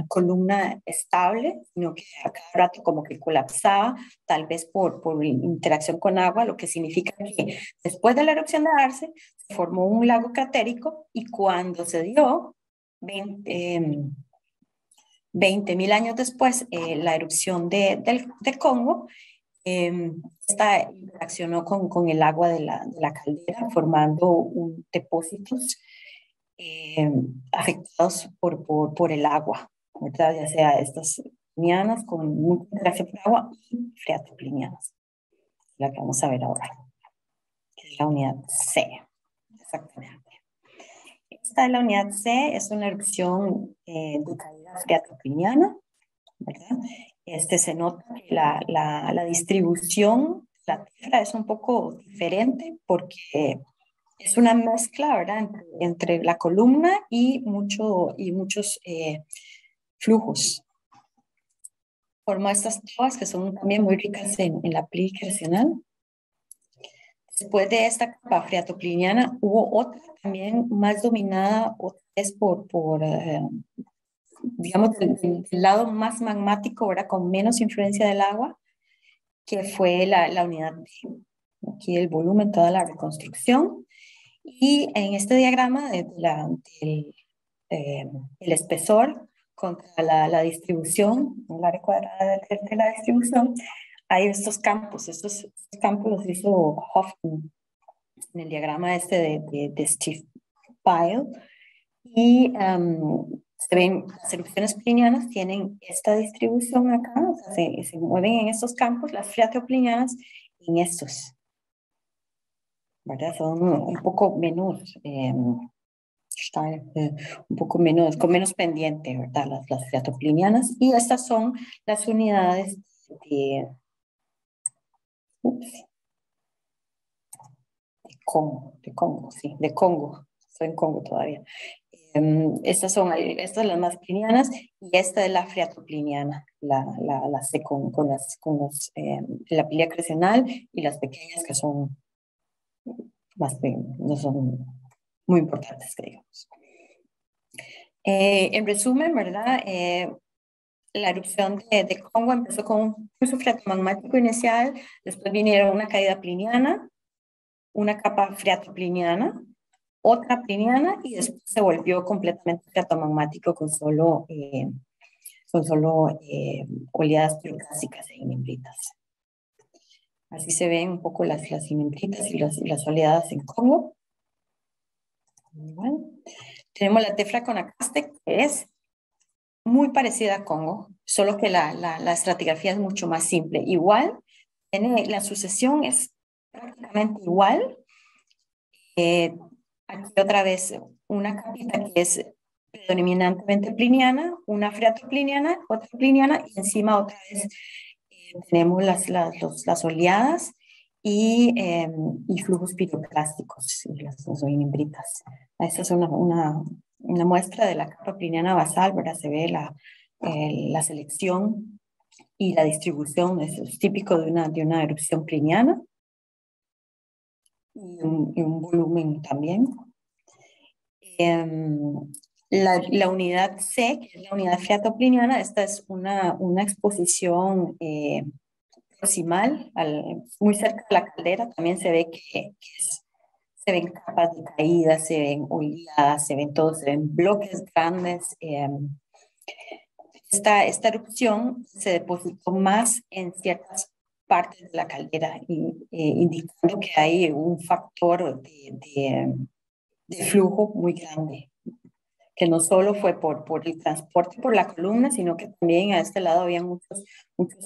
columna estable, sino que a cada rato como que colapsaba, tal vez por interacción con agua, lo que significa que después de la erupción de Arce se formó un lago cratérico y cuando se dio 20.000 años después la erupción de Congo, esta interaccionó con el agua de la caldera, formando depósitos afectados por el agua, ¿verdad? Ya sea estas plinianas con mucha interacción con agua y freatoplinianas, la que vamos a ver ahora, que es la unidad C. Exactamente. Esta es la unidad C, es una erupción de caída freatopliniana, ¿verdad? Se nota que la distribución de la Tierra es un poco diferente porque es una mezcla, ¿verdad? Entre la columna y muchos flujos. Forma estas trovas que son también muy ricas en la plica creacional. Después de esta capa freatopliniana hubo otra también más dominada otra vez por digamos, del lado más magmático, ¿verdad? Con menos influencia del agua, que fue la unidad B. Aquí el volumen, toda la reconstrucción. Y en este diagrama el espesor contra la distribución, el área cuadrada de la distribución, hay estos campos. Estos campos los hizo Hoffman en el diagrama de Steve Pyle. Y se ven, las erupciones plinianas tienen esta distribución acá, o sea, se mueven en estos campos, las freatoplinianas en estos, ¿verdad? Son un poco menos, un poco menos, con menos pendiente, ¿verdad? Las freatoplinianas, y estas son las unidades de Congo, sí, de Congo, estoy en Congo todavía. Estas son las más plinianas y esta es la freatopliniana, la C con la pila crecional y las pequeñas que son no son muy importantes, que digamos. En resumen, ¿verdad? La erupción de Congo empezó con un pulso freatomagmático inicial, después vinieron una caída pliniana, una capa freatopliniana, otra pliniana y después se volvió completamente freatomagmático con solo oleadas piroclásticas e inembritas. Así se ven un poco las inembritas y las oleadas en Congo. Bueno, tenemos la Tefla-Conacaste, que es muy parecida a Congo, solo que la estratigrafía es mucho más simple. Igual, la sucesión es prácticamente igual. Aquí otra vez una capita que es predominantemente pliniana, una freatopliniana, otra pliniana, y encima otra vez tenemos las oleadas y flujos piroclásticos y las inembritas. Esta es una muestra de la capa pliniana basal, ¿verdad? Se ve la selección y la distribución, es típico de una erupción pliniana. Y un volumen también. La unidad C, que es la unidad freatopliniana, esta es una exposición proximal, muy cerca de la caldera. También se ve se ven capas de caída, se ven oleadas, se ven bloques grandes. Esta erupción se depositó más en ciertas partes de la caldera, indicando que hay un factor de flujo muy grande, que no solo fue por el transporte por la columna, sino que también a este lado había muchos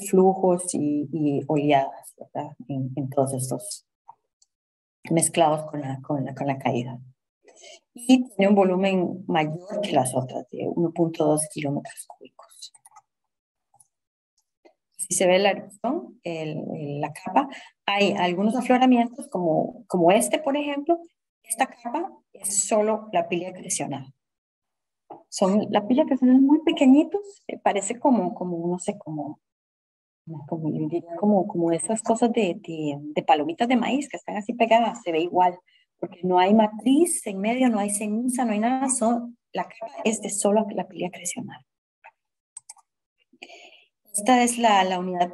flujos y oleadas, ¿verdad? En todos estos mezclados con la caída. Y tiene un volumen mayor que las otras, de 1.2 kilómetros cúbicos. Si se ve la erupción, la capa, hay algunos afloramientos como este, por ejemplo. Esta capa es solo la pila acrecional. La pila acrecional muy pequeñitos, parece como no sé, como esas cosas de palomitas de maíz que están así pegadas, se ve igual, porque no hay matriz en medio, no hay ceniza, no hay nada, la capa es de solo la pila acrecional. Esta es la unidad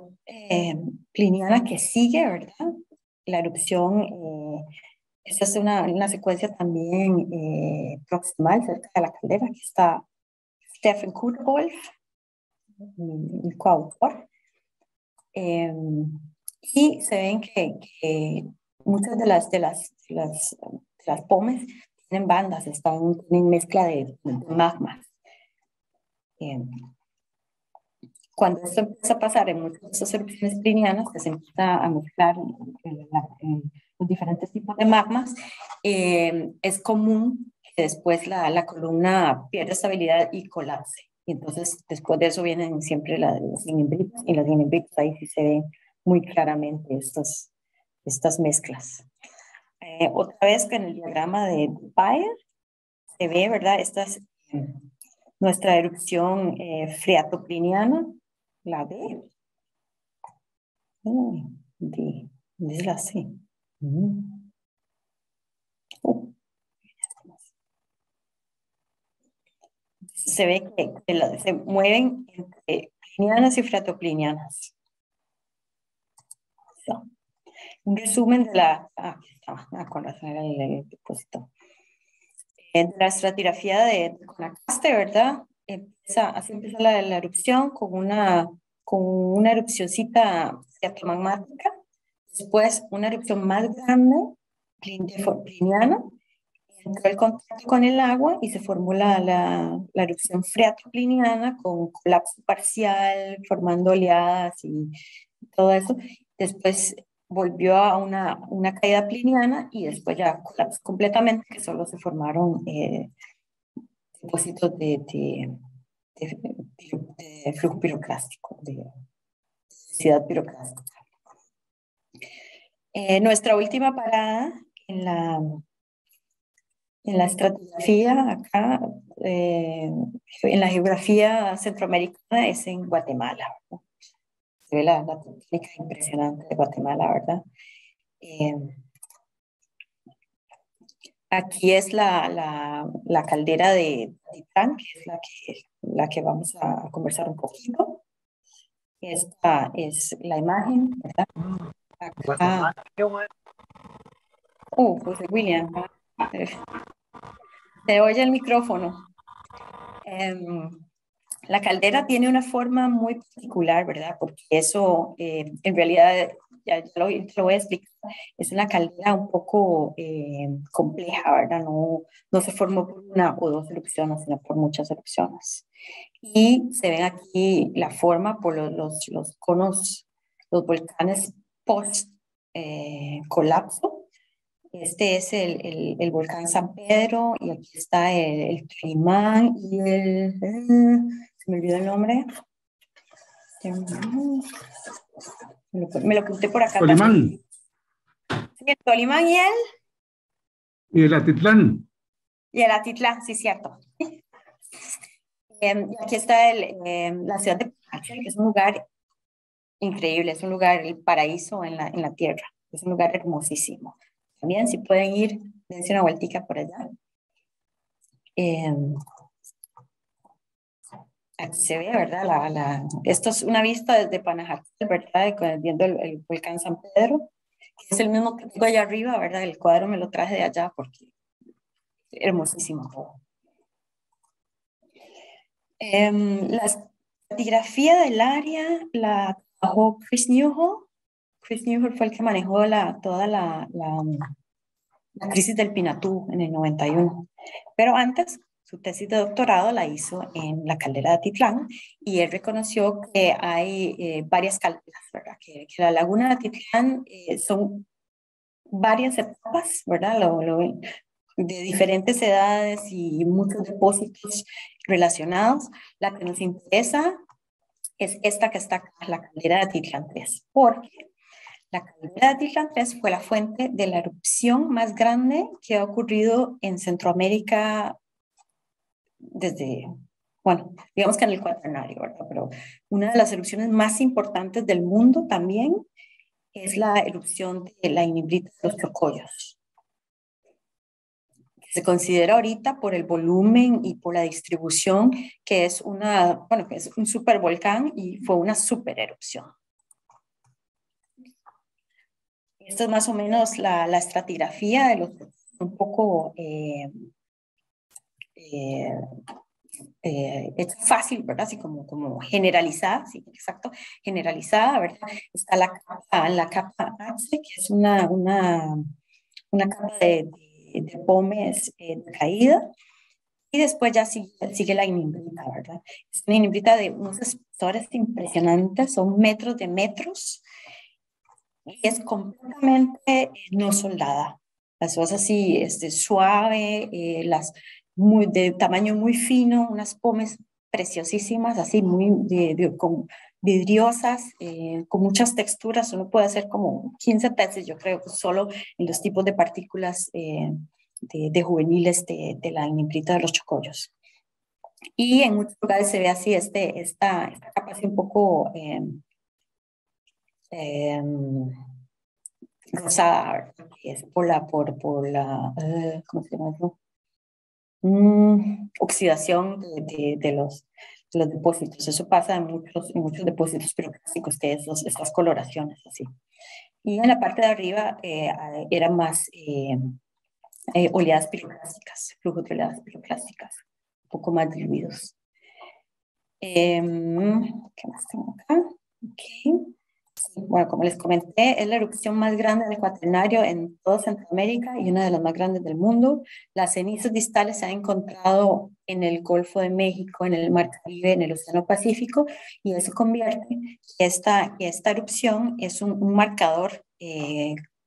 pliniana que sigue, ¿verdad? La erupción, esta es una secuencia también proximal cerca de la caldera. Aquí está Stefan Kudolf, el coautor. Y se ven que muchas de las pomes tienen bandas, tienen mezcla de magmas. Cuando esto empieza a pasar en muchas de estas erupciones plinianas, que se empieza a mezclar los diferentes tipos de magmas, es común que después la columna pierda estabilidad y colapse. Y entonces, después de eso vienen siempre las inembritas, y las inembritas ahí sí se ven muy claramente estas mezclas. Otra vez que en el diagrama de Bayer se ve, ¿verdad? Esta es nuestra erupción freatopliniana, la B. Es la C. Se ve que se mueven entre plinianas y freatoplinianas. un resumen de aquí está, con razón era el depósito. De la estratigrafía de Guanacaste, ¿verdad? Así empieza la erupción con una erupcióncita diatomagmática, después una erupción más grande, pliniana, entró el contacto con el agua y se formó la erupción freatopliniana con colapso parcial, formando oleadas y todo eso. Después volvió a una caída pliniana y después ya colapsó completamente, que solo se formaron depósitos de flujo piroclástico, de densidad piroclástica. Nuestra última parada en la estratigrafía acá, en la geografía centroamericana, es en Guatemala. Se ve la técnica impresionante de Guatemala, ¿verdad? Aquí es la caldera de Titlán, que es la que vamos a conversar un poquito. Esta es la imagen, ¿verdad? Acá. José William. Se oye el micrófono. La caldera tiene una forma muy particular, ¿verdad? Porque eso, en realidad, ya lo voy a explicar, es una caldera un poco compleja, ¿verdad? No se formó por una o dos erupciones, sino por muchas erupciones. Y se ven aquí la forma por los conos, los volcanes post-colapso. Este es el volcán San Pedro, y aquí está el Tolimán y se me olvidó el nombre. Me lo apunté por acá. Tolimán. Sí, el Tolimán y el Atitlán. Y el Atitlán, sí, cierto. Aquí está la ciudad de Pachel, que es un lugar increíble, es un lugar, el paraíso en la tierra, es un lugar hermosísimo. También, si pueden ir, dense una vueltica por allá. Aquí se ve, ¿verdad? Esto es una vista desde Panajachel, ¿verdad? Viendo el volcán San Pedro, que es el mismo que tengo allá arriba, ¿verdad? El cuadro me lo traje de allá porque es hermosísimo todo. La estratigrafía del área la trabajó Chris Newhall. Chris Newhall fue el que manejó toda la crisis del Pinatú en el 91. Pero antes, su tesis de doctorado la hizo en la caldera de Atitlán, y él reconoció que hay varias calderas, ¿verdad? Que la laguna de Atitlán son varias etapas, ¿verdad? De diferentes edades y muchos depósitos relacionados. La que nos interesa es esta que está acá, la caldera de Atitlán 3, porque la caldera de Atitlán 3 fue la fuente de la erupción más grande que ha ocurrido en Centroamérica desde, bueno, digamos que en el Cuaternario, ¿verdad? Pero una de las erupciones más importantes del mundo también es la erupción de la Inimbrita de los Chocollos. Se considera ahorita por el volumen y por la distribución que es que es un supervolcán, y fue una supererupción. Esta es más o menos la estratigrafía de un poco es fácil, ¿verdad? Así como generalizada, sí, exacto, generalizada, ¿verdad? Está la capa H, que es una capa de pomes de caída, y después ya sigue la inimbrita, ¿verdad? Es una inimbrita de unos espesores impresionantes, son metros de metros, y es completamente no soldada. Las cosas así, suave, de tamaño muy fino, unas pomes preciosísimas, así con vidriosas, con muchas texturas. Uno puede hacer como 15 tesis, yo creo, solo en los tipos de partículas de juveniles de la inimbrita de los chocollos. Y en muchos lugares se ve así esta capa así un poco rosada, que es por la ¿cómo se llama eso? Oxidación de los depósitos. Eso pasa en muchos depósitos piroclásticos, que es estas coloraciones así. Y en la parte de arriba eran más oleadas piroclásticas, flujos de oleadas piroclásticas, un poco más diluidos. ¿Qué más tengo acá? Okay. Sí, bueno, como les comenté, es la erupción más grande del Cuaternario en toda Centroamérica y una de las más grandes del mundo. Las cenizas distales se han encontrado en el Golfo de México, en el Mar Caribe, en el Océano Pacífico, y eso convierte que esta erupción es un marcador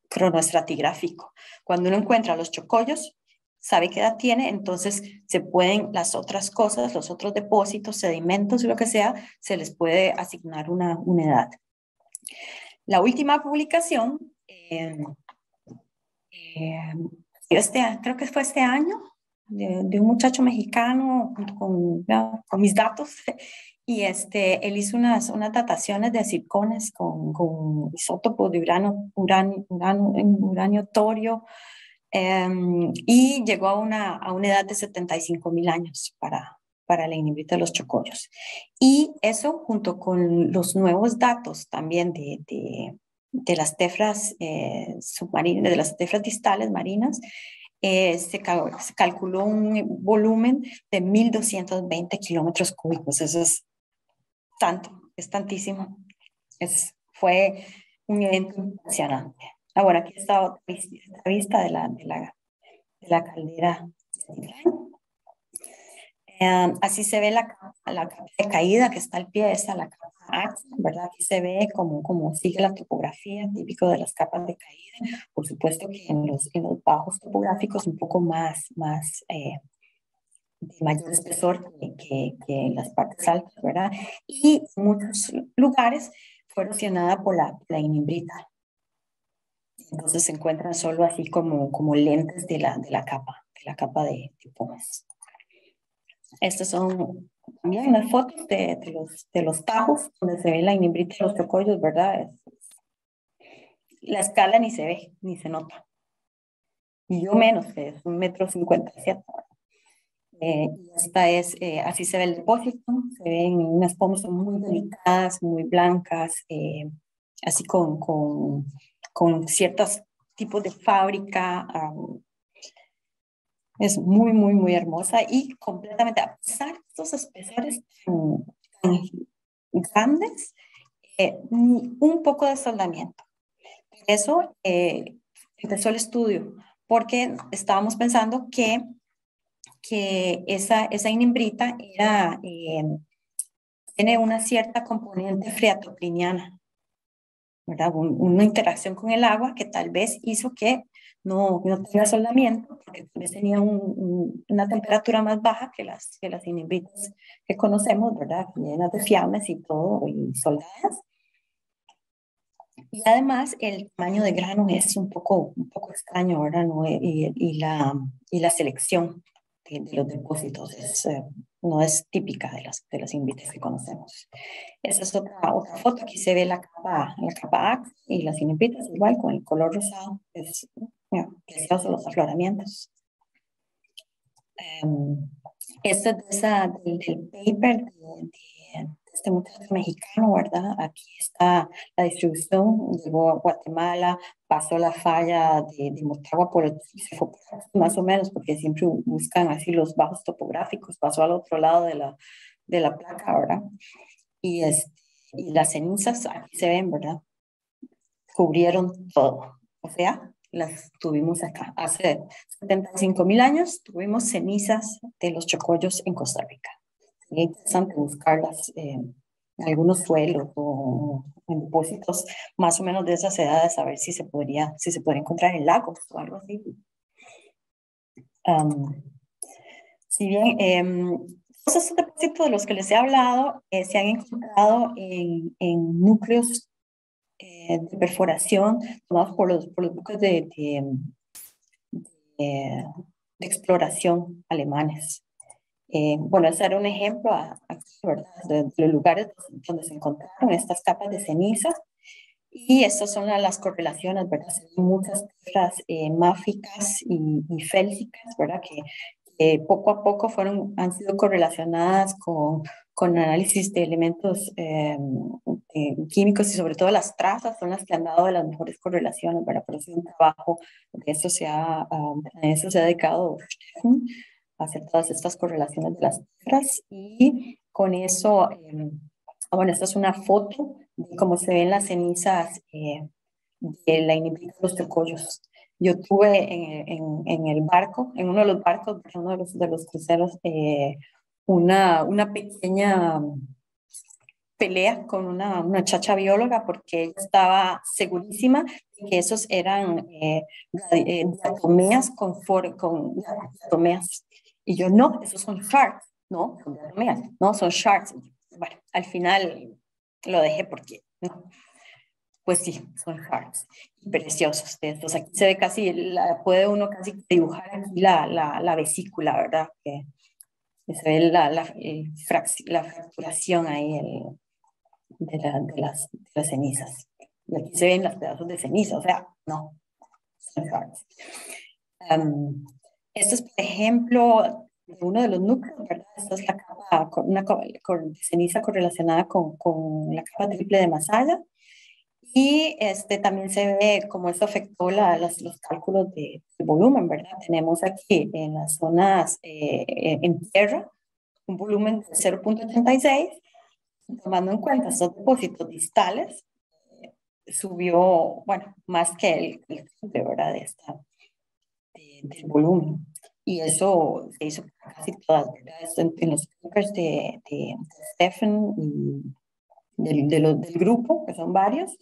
cronoestratigráfico. Cuando uno encuentra los chocollos, sabe qué edad tiene, entonces se pueden las otras cosas, los otros depósitos, sedimentos y lo que sea, se les puede asignar una edad. La última publicación, creo que fue este año, de un muchacho mexicano con mis datos, y él hizo unas dataciones de zircones con isótopos de uranio, torio, y llegó a una edad de 75.000 años para la ignimbrita de los chocollos. Y eso, junto con los nuevos datos también de las tefras submarinas, de las tefras distales marinas, se calculó un volumen de 1.220 kilómetros cúbicos. Eso es tantísimo. Fue un evento impresionante. Ahora, aquí está otra vista de la caldera de Titlán. Así se ve la capa de caída que está al pie, esa la capa Ax, ¿verdad? Aquí se ve como sigue la topografía, típico de las capas de caída. Por supuesto que en los bajos topográficos un poco más de mayor espesor que en las partes altas, ¿verdad? Y en muchos lugares fue erosionada por la ignimbrita. Entonces se encuentran solo así como lentes de la capa de pumas. Estas son también las fotos de los tajos, donde se ve la ignimbrita de los chocollos, ¿verdad? La escala ni se ve, ni se nota. Y yo menos, que es 1,57 m. Y esta es, así se ve el depósito, se ven unas pomas muy delicadas, muy blancas, así con ciertos tipos de fábrica. Es muy, muy, muy hermosa y completamente, a pesar de estos espesores tan grandes, un poco de soldamiento. Eso empezó el estudio, porque estábamos pensando que esa ignimbrita tiene una cierta componente freatopliniana, ¿verdad? Una interacción con el agua que tal vez hizo que no tenga soldamiento, porque tal vez tenía una temperatura más baja que las ignimbritas que conocemos, ¿verdad? Llenas de fiames y todo, y soldadas. Y además el tamaño de grano es un poco extraño, ¿verdad? ¿No? Y la selección de los depósitos no es típica de las ignimbritas que conocemos. Esa es otra foto. Aquí se ve la capa Ax y las ignimbritas igual con el color rosado. Es precioso los afloramientos. Esto es del paper de este muchacho mexicano, ¿verdad? Aquí está la distribución, llegó a Guatemala, pasó la falla de Motagua por se fue más o menos, porque siempre buscan así los bajos topográficos, pasó al otro lado de la placa, ¿verdad? Y las cenizas, aquí se ven, ¿verdad? Cubrieron todo, o sea, las tuvimos acá. Hace 75.000 años tuvimos cenizas de los chocollos en Costa Rica. Es interesante buscarlas en algunos suelos o en depósitos más o menos de esas edades, a ver si se podría encontrar en lagos o algo así. Si bien todos esos depósitos de los que les he hablado se han encontrado en núcleos de perforación tomados por los buques de exploración alemanes. Bueno, ese era un ejemplo aquí, ¿verdad? De los lugares donde se encontraron estas capas de ceniza. Y estas son las correlaciones, ¿verdad? Se ven muchas tefras máficas y félsicas, ¿verdad? Que poco a poco han sido correlacionadas con con análisis de elementos químicos y sobre todo las trazas son las que han dado las mejores correlaciones, ¿verdad? Por eso es un trabajo, de eso a eso se ha dedicado Stefan, a hacer todas estas correlaciones de las tierras y con eso, bueno, esta es una foto de cómo se ven las cenizas de la inhibición de los tecollos. Yo tuve en el barco, en uno de los barcos, uno de los cruceros, una pequeña pelea con una chacha bióloga porque ella estaba segurísima de que esos eran diatomeas con diatomeas. Y yo, no, esos son sharks, no, son diatomeas, no, son sharks. Bueno, al final lo dejé porque, no, pues sí, son sharks, preciosos de estos. Aquí se ve casi, puede uno casi dibujar aquí la vesícula, ¿verdad? Que se ve la fracturación ahí de las cenizas. Y aquí se ven los pedazos de ceniza, o sea, no, son sharks. Esto es, por ejemplo, uno de los núcleos, ¿verdad? Esta es la capa, con ceniza correlacionada con la capa triple de Masaya. Y también se ve cómo esto afectó los cálculos de volumen, ¿verdad? Tenemos aquí en las zonas en tierra un volumen de 0.86, tomando en cuenta estos depósitos distales, subió, bueno, más que el triple, ¿verdad? Del volumen. Y eso se hizo casi todas, ¿verdad? En los papers de Stefan y del grupo, que son varios,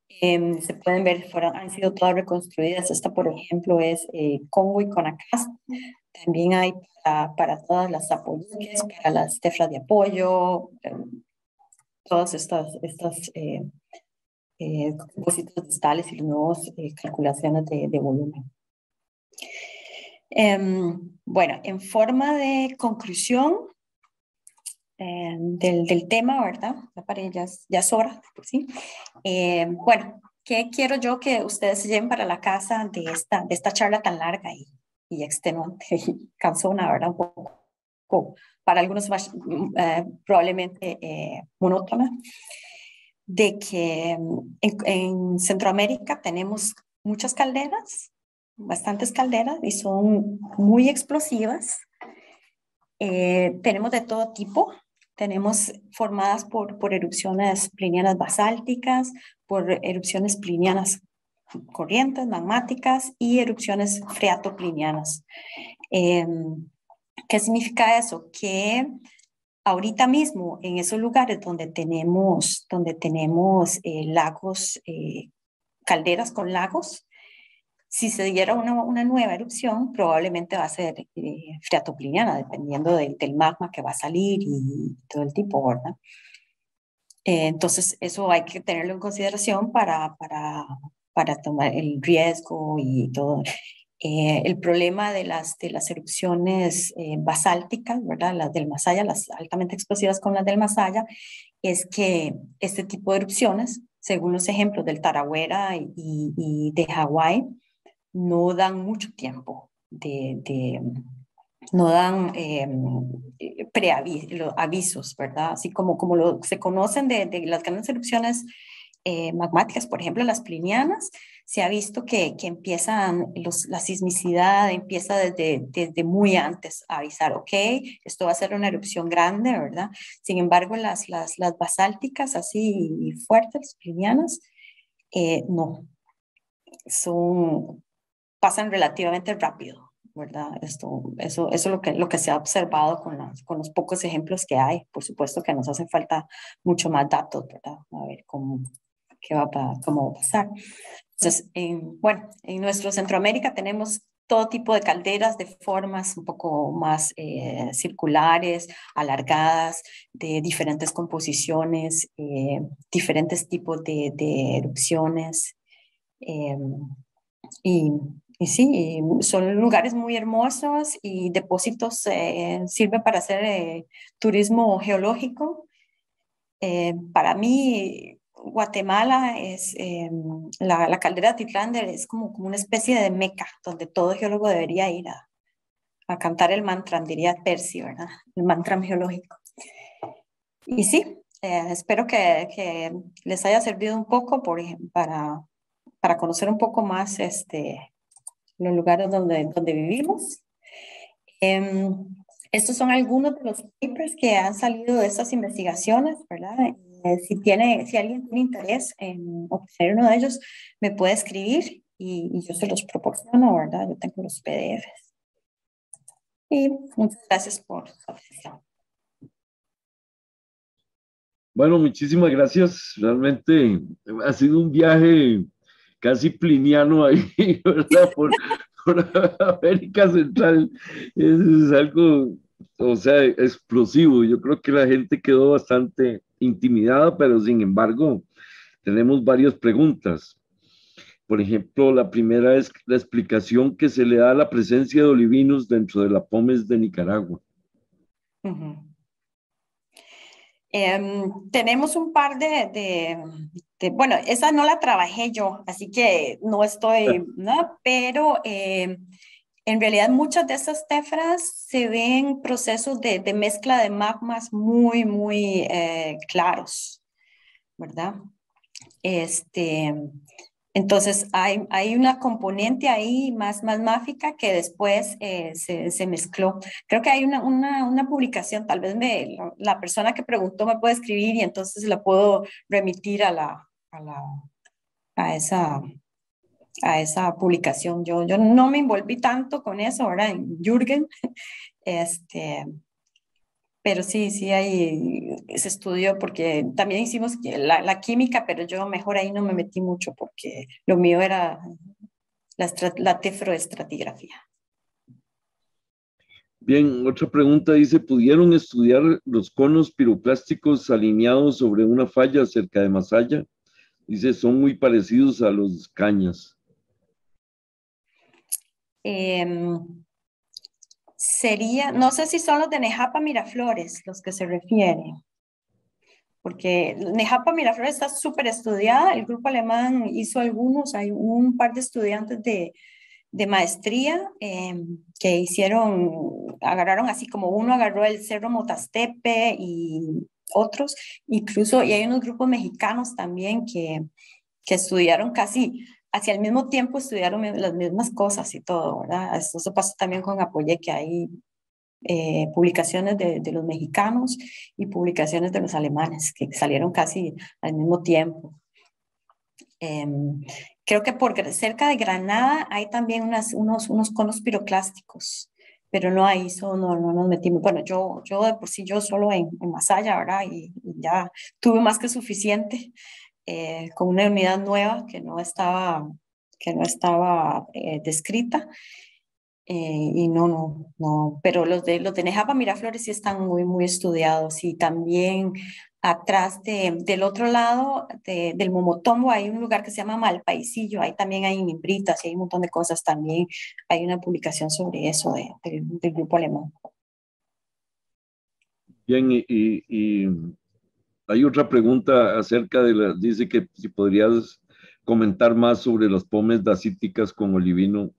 se pueden ver, han sido todas reconstruidas. Esta, por ejemplo, es Congo y Conacast. También hay para todas las apoyiques, para las tefras de apoyo, todas estas depósitos distales y las nuevas calculaciones de volumen. Bueno, en forma de conclusión del tema, ¿verdad? Ya sobra, ¿sí? Bueno, ¿qué quiero yo que ustedes se lleven para la casa de esta charla tan larga y extenuante y cansona, ¿verdad? Un poco, para algunos más, probablemente monótona, de que en Centroamérica tenemos muchas calderas, bastantes calderas, y son muy explosivas. Tenemos de todo tipo. Tenemos formadas por erupciones plinianas basálticas, por erupciones plinianas corrientes, magmáticas y erupciones freatoplinianas. ¿Qué significa eso? Que ahorita mismo en esos lugares donde tenemos lagos, calderas con lagos, si se diera una nueva erupción, probablemente va a ser freatopliniana, dependiendo del magma que va a salir y todo el tipo, ¿verdad? Entonces, eso hay que tenerlo en consideración para tomar el riesgo y todo. El problema de las erupciones basálticas, ¿verdad? Las del Masaya, las altamente explosivas con las del Masaya, es que este tipo de erupciones, según los ejemplos del Tarawera y de Hawái, no dan mucho tiempo no dan avisos, ¿verdad? Así como se conocen de las grandes erupciones magmáticas, por ejemplo, las plinianas, se ha visto que empiezan, la sismicidad empieza desde muy antes a avisar, ok, esto va a ser una erupción grande, ¿verdad? Sin embargo, las basálticas así fuertes, plinianas, no, pasan relativamente rápido, ¿verdad? Eso es lo que se ha observado con los pocos ejemplos que hay. Por supuesto que nos hace falta mucho más datos, ¿verdad? A ver cómo va a pasar. Entonces, bueno, en nuestro Centroamérica tenemos todo tipo de calderas de formas un poco más circulares, alargadas, de diferentes composiciones, diferentes tipos de erupciones. Y sí, son lugares muy hermosos y depósitos sirven para hacer turismo geológico. Para mí, Guatemala es la caldera de Titlán es como una especie de meca donde todo geólogo debería ir a cantar el mantra, diría Percy, ¿verdad? El mantra geológico. Y sí, espero que les haya servido un poco para conocer un poco más los lugares donde vivimos. Em, Estos son algunos de los papers que han salido de estas investigaciones, ¿verdad? Si alguien tiene interés en obtener uno de ellos, me puede escribir y yo se los proporciono, ¿verdad? Yo tengo los PDFs. Y muchas gracias por su atención. Bueno, muchísimas gracias. Realmente ha sido un viaje casi pliniano ahí, ¿verdad? Por América Central. Es algo, o sea, explosivo. Yo creo que la gente quedó bastante intimidada, pero sin embargo, tenemos varias preguntas. Por ejemplo, la primera es la explicación que se le da a la presencia de olivinos dentro de la Pómez de Nicaragua. Uh-huh. Tenemos un par bueno, esa no la trabajé yo, así que no estoy, ¿no? Pero en realidad muchas de esas tefras se ven procesos de mezcla de magmas muy claros, ¿verdad? Entonces hay una componente ahí más máfica que después se mezcló. Creo que hay una publicación, tal vez la persona que preguntó me puede escribir y entonces la puedo remitir a esa, a esa publicación. Yo no me envolví tanto con eso, ahora en Jürgen, pero sí hay ese estudio porque también hicimos la química, pero yo mejor ahí no me metí mucho porque lo mío era la tefroestratigrafía. Bien, otra pregunta dice, ¿pudieron estudiar los conos piroclásticos alineados sobre una falla cerca de Masaya? Dice, son muy parecidos a los cañas. No sé si son los de Nejapa Miraflores los que se refieren, porque Nejapa Miraflores está súper estudiada, el grupo alemán hizo algunos, hay un par de estudiantes de maestría que agarraron así como uno agarró el Cerro Motastepe y otros, incluso, y hay unos grupos mexicanos también que estudiaron casi hacia el mismo tiempo, estudiaron las mismas cosas y todo, ¿verdad? Eso pasó también con Apoye, que hay publicaciones de los mexicanos y publicaciones de los alemanes que salieron casi al mismo tiempo. Creo que cerca de Granada hay también unos conos piroclásticos, pero no ahí no nos metimos. Bueno, yo de por sí yo solo en Masaya, ¿verdad? Y ya tuve más que suficiente con una unidad nueva que no estaba descrita. Y no, pero los de Nejapa Miraflores sí están muy estudiados y también atrás del otro lado del Momotombo hay un lugar que se llama Malpaisillo, ahí también hay mimbritas y hay un montón de cosas también, hay una publicación sobre eso del grupo alemán. Bien, y hay otra pregunta acerca dice que si podrías comentar más sobre las pómez dacíticas con olivino.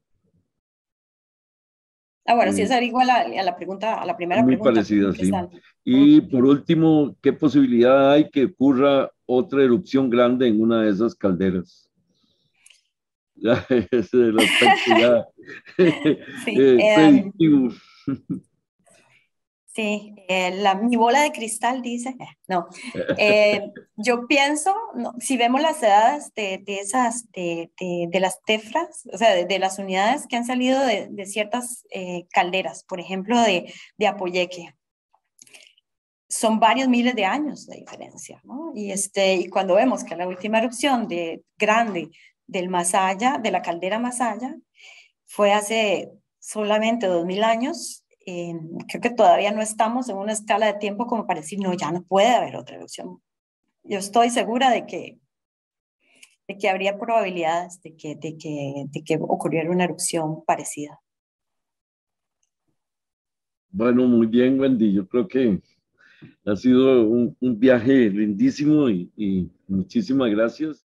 Bueno, sí, esa era igual a la pregunta, a la primera muy pregunta. parecida, sí. Y por último, ¿qué posibilidad hay que ocurra otra erupción grande en una de esas calderas? Ya, ese es el aspecto ya sí, predictivo. Sí, mi bola de cristal dice, no, yo pienso, no, si vemos las edades de las tefras, o sea, de las unidades que han salido de ciertas calderas, por ejemplo, de Apoyeque, son varios miles de años de diferencia, ¿no? Y cuando vemos que la última erupción grande del Masaya, de la caldera Masaya, fue hace solamente 2000 años, creo que todavía no estamos en una escala de tiempo como para decir, no, ya no puede haber otra erupción. Yo estoy segura de que habría probabilidades de que ocurriera una erupción parecida. Bueno, muy bien, Wendy. Yo creo que ha sido un viaje lindísimo y muchísimas gracias.